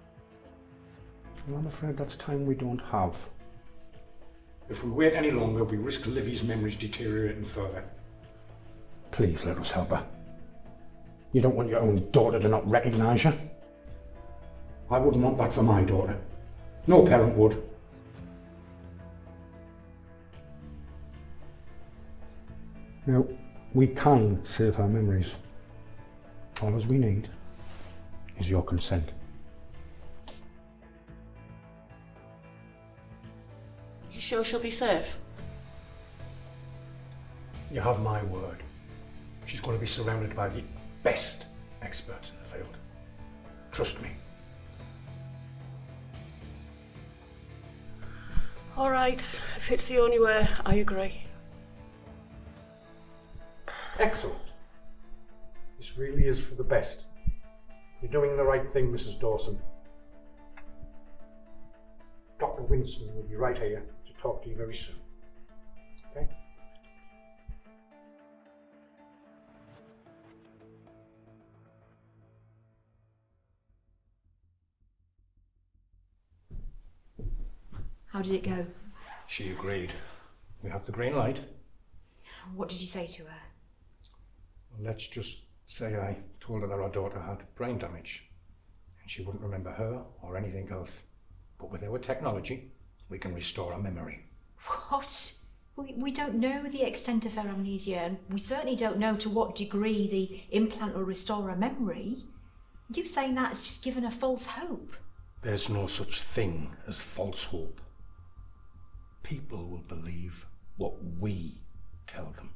Well, I'm afraid that's time we don't have. If we wait any longer, we risk Livy's memories deteriorating further. Please let us help her. You don't want your own daughter to not recognise you. I wouldn't want that for my daughter. No parent would. Now, we can save her memories. All we need is your consent. You sure she'll be safe? You have my word. She's going to be surrounded by the best experts in the field. Trust me. All right, if it's the only way, I agree. Excellent. This really is for the best. You're doing the right thing, Mrs. Dawson. Dr. Winston will be right here to talk to you very soon. Okay? How did it go? She agreed. We have the green light. What did you say to her? Well, let's just say I told her that our daughter had brain damage and she wouldn't remember her or anything else. But with our technology, we can restore her memory. What? We don't know the extent of her amnesia, and we certainly don't know to what degree the implant will restore her memory. You saying that has just given her false hope. There's no such thing as false hope. People will believe what we tell them.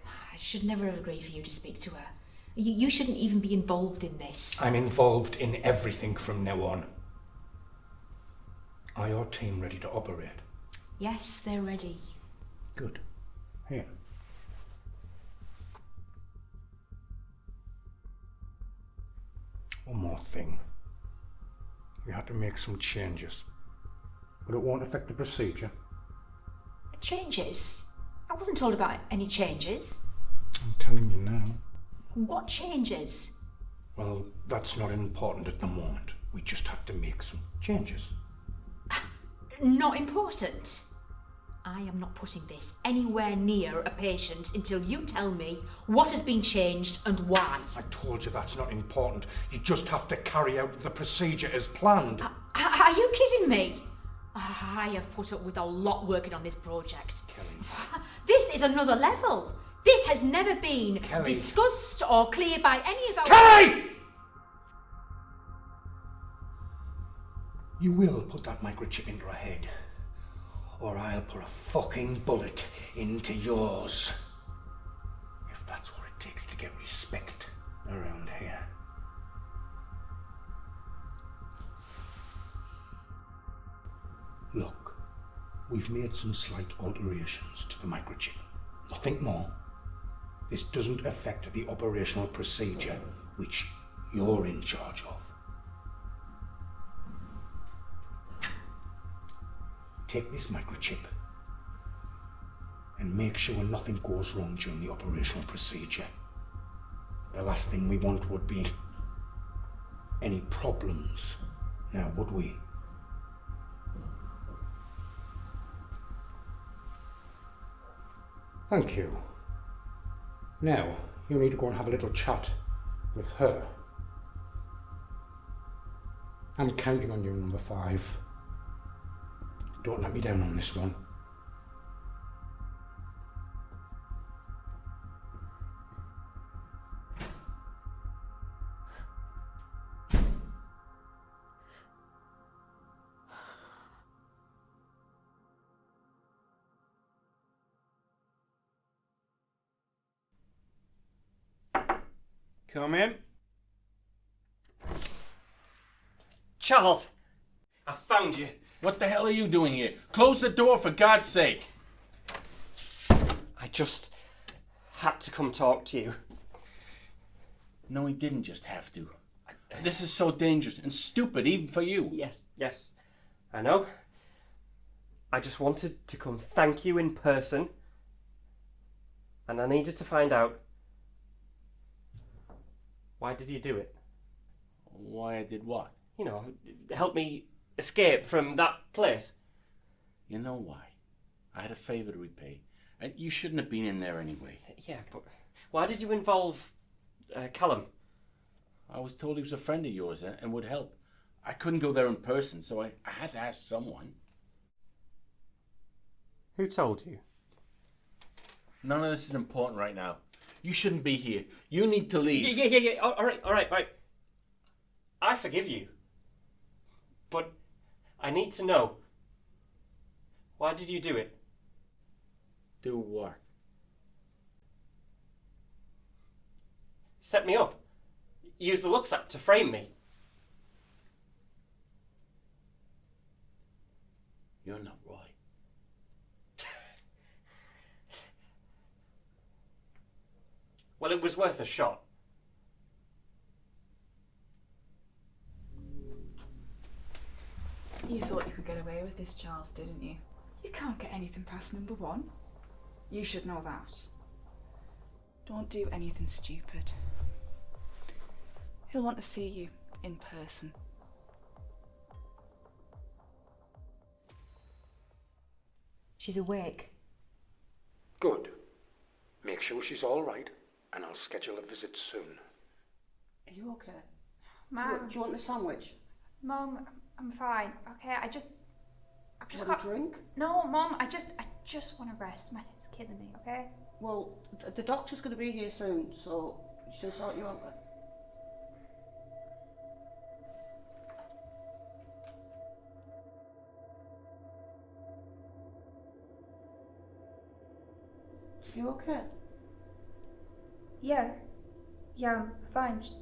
I should never have agreed for you to speak to her. You shouldn't even be involved in this. I'm involved in everything from now on. Are your team ready to operate? Yes, they're ready. Good. Here. One more thing. We had to make some changes, but it won't affect the procedure. Changes? I wasn't told about any changes. I'm telling you now. What changes? Well, that's not important at the moment. We just have to make some changes. Not important. I am not putting this anywhere near a patient until you tell me what has been changed and why. I told you that's not important. You just have to carry out the procedure as planned. Are you kidding me? I have put up with a lot working on this project. Kelly. This is another level. This has never been Kelly. discussed or cleared by any of our... Kelly! You will put that microchip into her head, or I'll put a fucking bullet into yours. If that's what it takes to get respect around here. Look, we've made some slight alterations to the microchip. Nothing more. This doesn't affect the operational procedure, which you're in charge of. Take this microchip and make sure nothing goes wrong during the operational procedure. The last thing we want would be any problems, now would we? Thank you. Now, you need to go and have a little chat with her. I'm counting on you, number 5. Don't let me down on this one. Come in. Charles, I found you. What the hell are you doing here? Close the door, for God's sake. I just had to come talk to you. No, he didn't just have to. This is so dangerous and stupid, even for you. Yes, I know. I just wanted to come thank you in person, and I needed to find out, why did you do it? Why I did what? You know, help me escape from that place. You know why? I had a favour to repay. And you shouldn't have been in there anyway. Yeah, but why did you involve Callum? I was told he was a friend of yours and would help. I couldn't go there in person, so I had to ask someone. Who told you? None of this is important right now. You shouldn't be here. You need to leave. Yeah. All right. I forgive you. But I need to know. Why did you do it? Do what? Set me up. Use the Lux app to frame me. You're not Roy. Well, it was worth a shot. You thought you could get away with this, Charles, didn't you? You can't get anything past number one. You should know that. Don't do anything stupid. He'll want to see you in person. She's awake. Good. Make sure she's all right, and I'll schedule a visit soon. Are you okay? Mum. Do you want a sandwich? Mum, I'm fine. Okay, I've just Want got a drink? No, Mum, I just want to rest. My head's killing me. Okay. Well, the doctor's going to be here soon, so she'll sort you out then. You okay? Yeah, I'm fine. Just,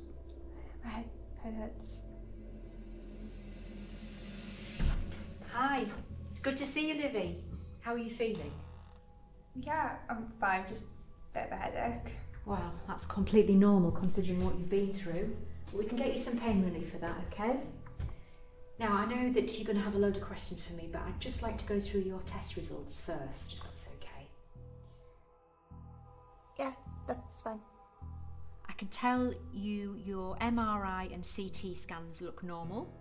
my head hurts. Hi, it's good to see you, Livy. How are you feeling? Yeah, I'm fine. Just a bit of a headache. Well, that's completely normal considering what you've been through. But we can get you some pain relief for that, okay? Now, I know that you're going to have a load of questions for me, but I'd just like to go through your test results first, if that's okay. Yeah, that's fine. I can tell you your MRI and CT scans look normal,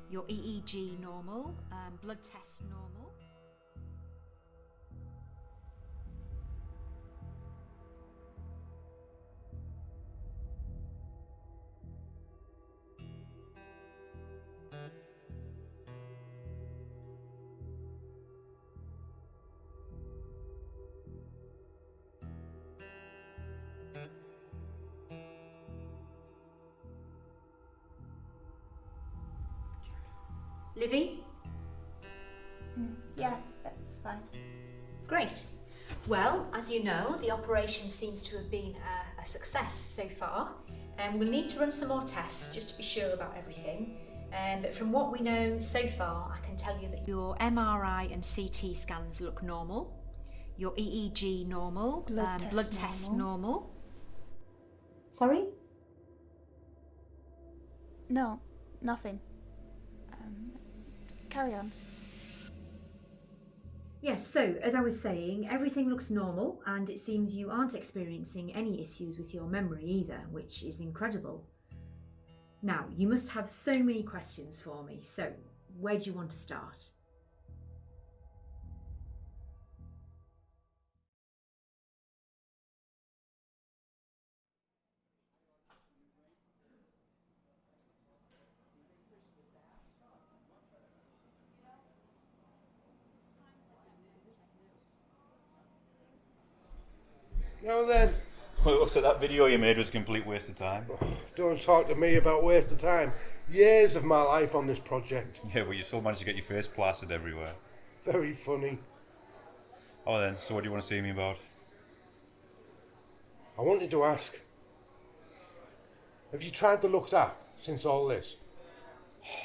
your EEG normal, blood tests normal. Livy? Yeah, that's fine. Great. Well, as you know, the operation seems to have been a success so far. We'll need to run some more tests just to be sure about everything. But from what we know so far, I can tell you that your MRI and CT scans look normal, your EEG normal, blood tests normal. Sorry? No, nothing. Carry on. Yes, so as I was saying, everything looks normal and it seems you aren't experiencing any issues with your memory either, which is incredible. Now, you must have so many questions for me, so where do you want to start? Now then. Well, so that video you made was a complete waste of time. Don't talk to me about waste of time. Years of my life on this project. Yeah, but you still managed to get your face plastered everywhere. Very funny. Oh then, so what do you want to see me about? I wanted to ask, have you tried the Lux app since all this?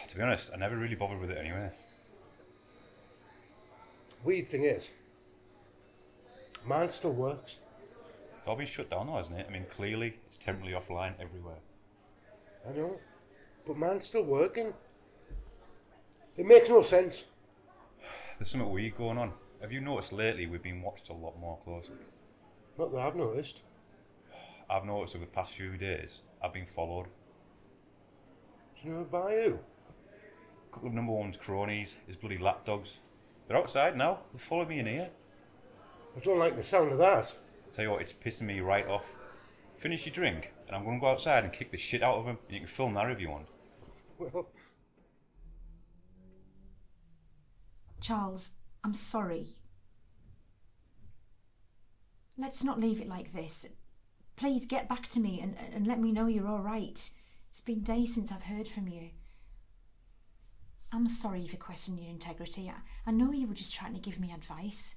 To be honest, I never really bothered with it anyway. Weird thing is, mine still works. It's all been shut down though, hasn't it? I mean, clearly it's temporarily offline everywhere. I know, but mine's still working. It makes no sense. There's something weird going on. Have you noticed lately we've been watched a lot more closely? Not that I've noticed. I've noticed over the past few days I've been followed. Do you know by who? A couple of number one's cronies, his bloody lapdogs. They're outside now. They follow me in here. I don't like the sound of that. I tell you what, it's pissing me right off. Finish your drink, and I'm going to go outside and kick the shit out of them, and you can film that if you want. Well, Charles, I'm sorry. Let's not leave it like this. Please get back to me and let me know you're all right. It's been days since I've heard from you. I'm sorry for questioning your integrity. I know you were just trying to give me advice.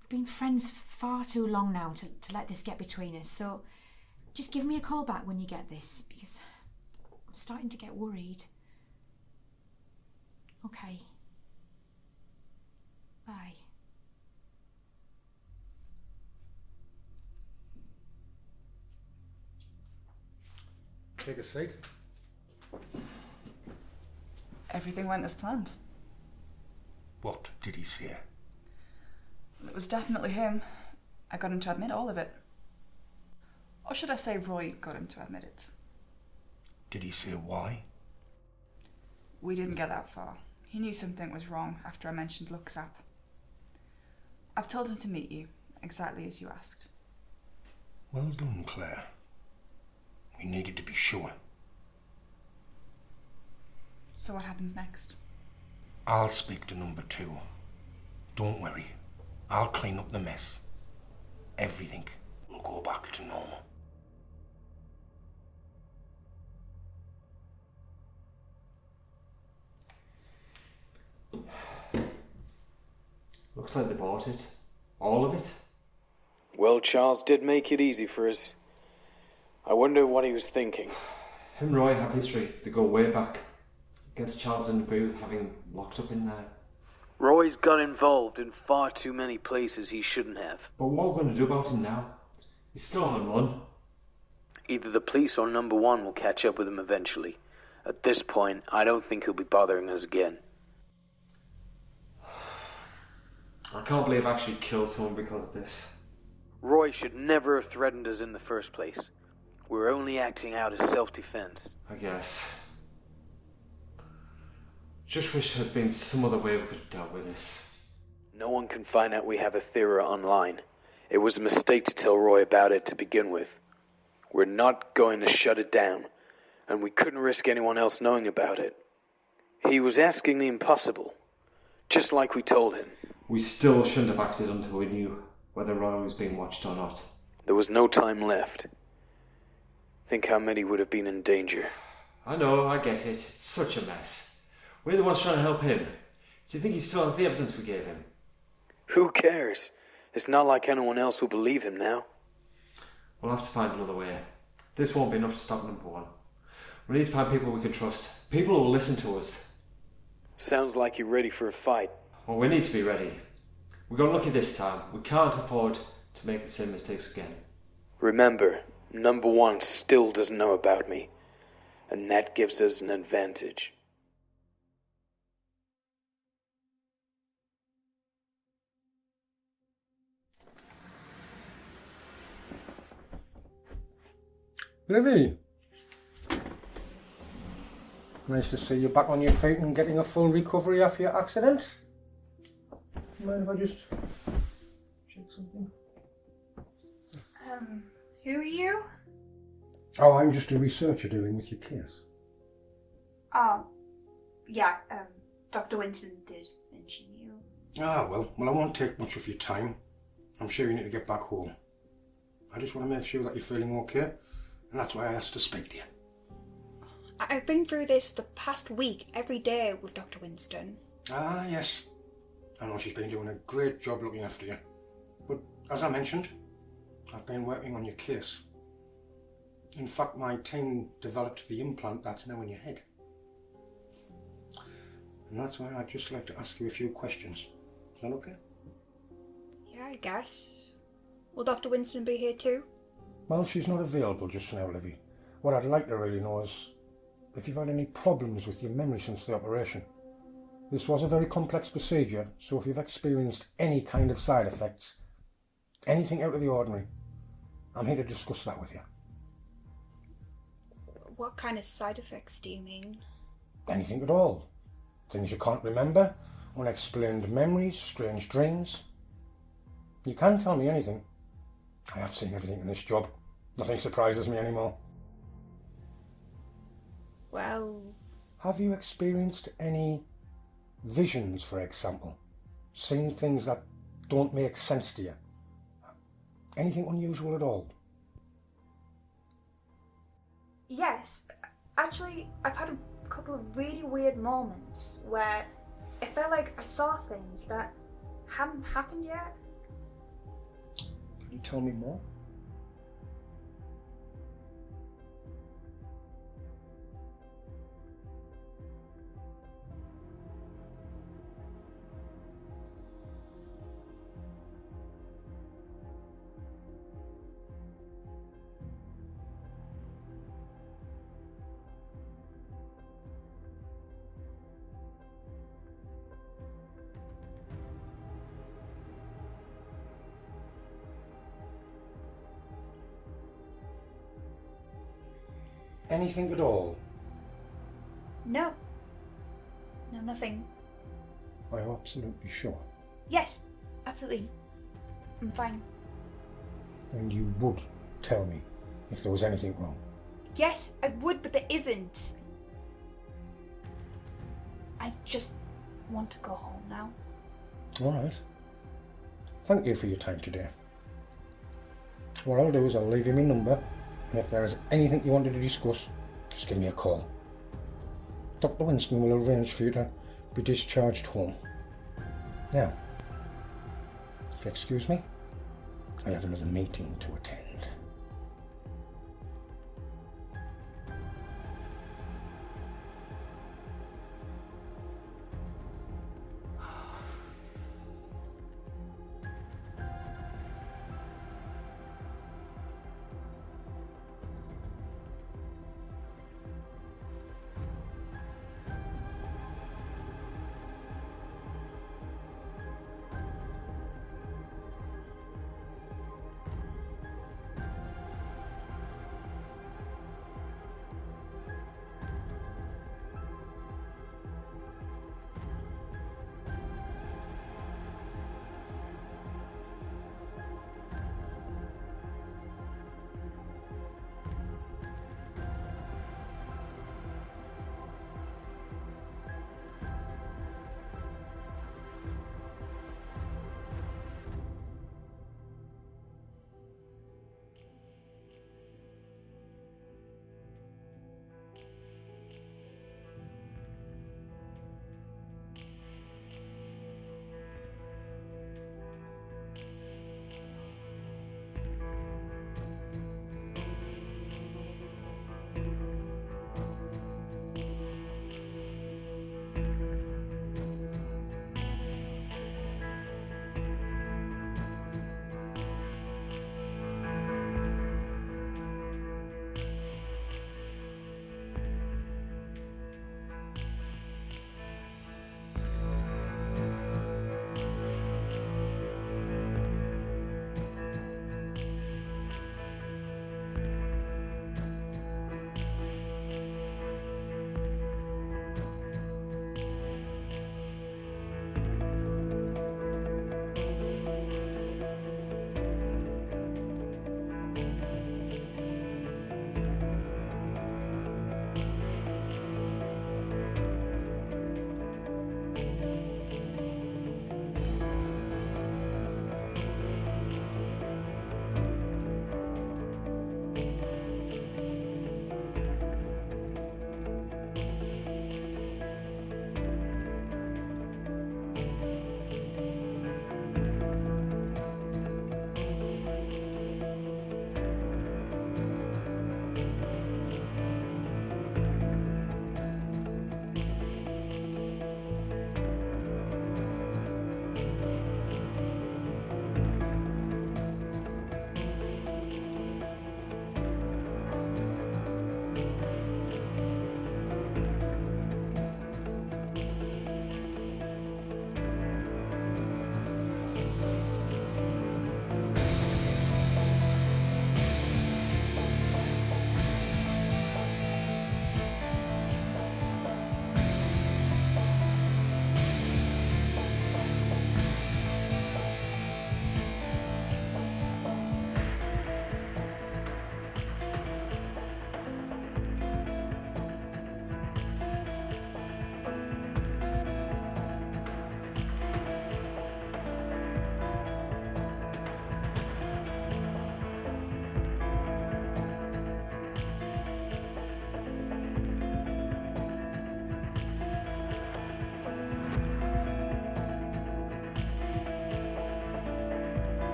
We've been friends for far too long now to let this get between us, so just give me a call back when you get this, because I'm starting to get worried. Okay. Bye. take a seat. Everything went as planned. What did he say? It was definitely him. I got him to admit all of it. Or should I say Roy got him to admit it? Did he say why? We didn't get that far. He knew something was wrong after I mentioned LuxApp. I've told him to meet you, exactly as you asked. Well done, Claire. We needed to be sure. So what happens next? I'll speak to number 2. Don't worry. I'll clean up the mess. Everything will go back to normal. Looks like they bought it. All of it. Well, Charles did make it easy for us. I wonder what he was thinking. Him and Roy have history. They go way back. I guess Charles didn't agree with having locked up in there. Roy's got involved in far too many places he shouldn't have. But what are we going to do about him now? He's still on the run. Either the police or number 1 will catch up with him eventually. At this point, I don't think he'll be bothering us again. I can't believe I actually killed someone because of this. Roy should never have threatened us in the first place. We were only acting out as self-defense. I guess. Just wish there had been some other way we could have dealt with this. No one can find out we have a theory online. It was a mistake to tell Roy about it to begin with. We're not going to shut it down, and we couldn't risk anyone else knowing about it. He was asking the impossible, just like we told him. We still shouldn't have acted until we knew whether Roy was being watched or not. There was no time left. Think how many would have been in danger. I know, I get it. It's such a mess. We're the ones trying to help him. Do you think he still has the evidence we gave him? Who cares? It's not like anyone else will believe him now. We'll have to find another way. This won't be enough to stop number 1. We need to find people we can trust. People who will listen to us. Sounds like you're ready for a fight. Well, we need to be ready. We got lucky this time. We can't afford to make the same mistakes again. Remember, number 1 still doesn't know about me, and that gives us an advantage. Livy, nice to see you back on your feet and getting a full recovery after your accident. Mind if I just check something? Who are you? Oh, I'm just a researcher dealing with your case. Yeah, Dr. Winston did mention you. Ah, well, I won't take much of your time. I'm sure you need to get back home. I just want to make sure that you're feeling okay, and that's why I asked to speak to you. I've been through this the past week, every day with Dr. Winston. Ah, yes. I know she's been doing a great job looking after you. But, as I mentioned, I've been working on your case. In fact, my team developed the implant that's now in your head. And that's why I'd just like to ask you a few questions. Is that okay? Yeah, I guess. Will Dr. Winston be here too? Well, she's not available just now, Livy. What I'd like to really know is if you've had any problems with your memory since the operation. This was a very complex procedure, so if you've experienced any kind of side effects, anything out of the ordinary, I'm here to discuss that with you. What kind of side effects do you mean? Anything at all. Things you can't remember, unexplained memories, strange dreams. You can tell me anything. I have seen everything in this job. Nothing surprises me anymore. Well... Have you experienced any visions, for example? Seen things that don't make sense to you? Anything unusual at all? Yes. Actually, I've had a couple of really weird moments where it felt like I saw things that haven't happened yet. Can you tell me more? Anything at all? No. No, nothing. Are you absolutely sure? Yes, absolutely. I'm fine. And you would tell me if there was anything wrong? Yes, I would, but there isn't. I just want to go home now. Alright. Thank you for your time today. What I'll do is I'll leave you my number, and if there is anything you wanted to discuss, just give me a call. Dr. Winston will arrange for you to be discharged home. Now, if you excuse me, I have another meeting to attend.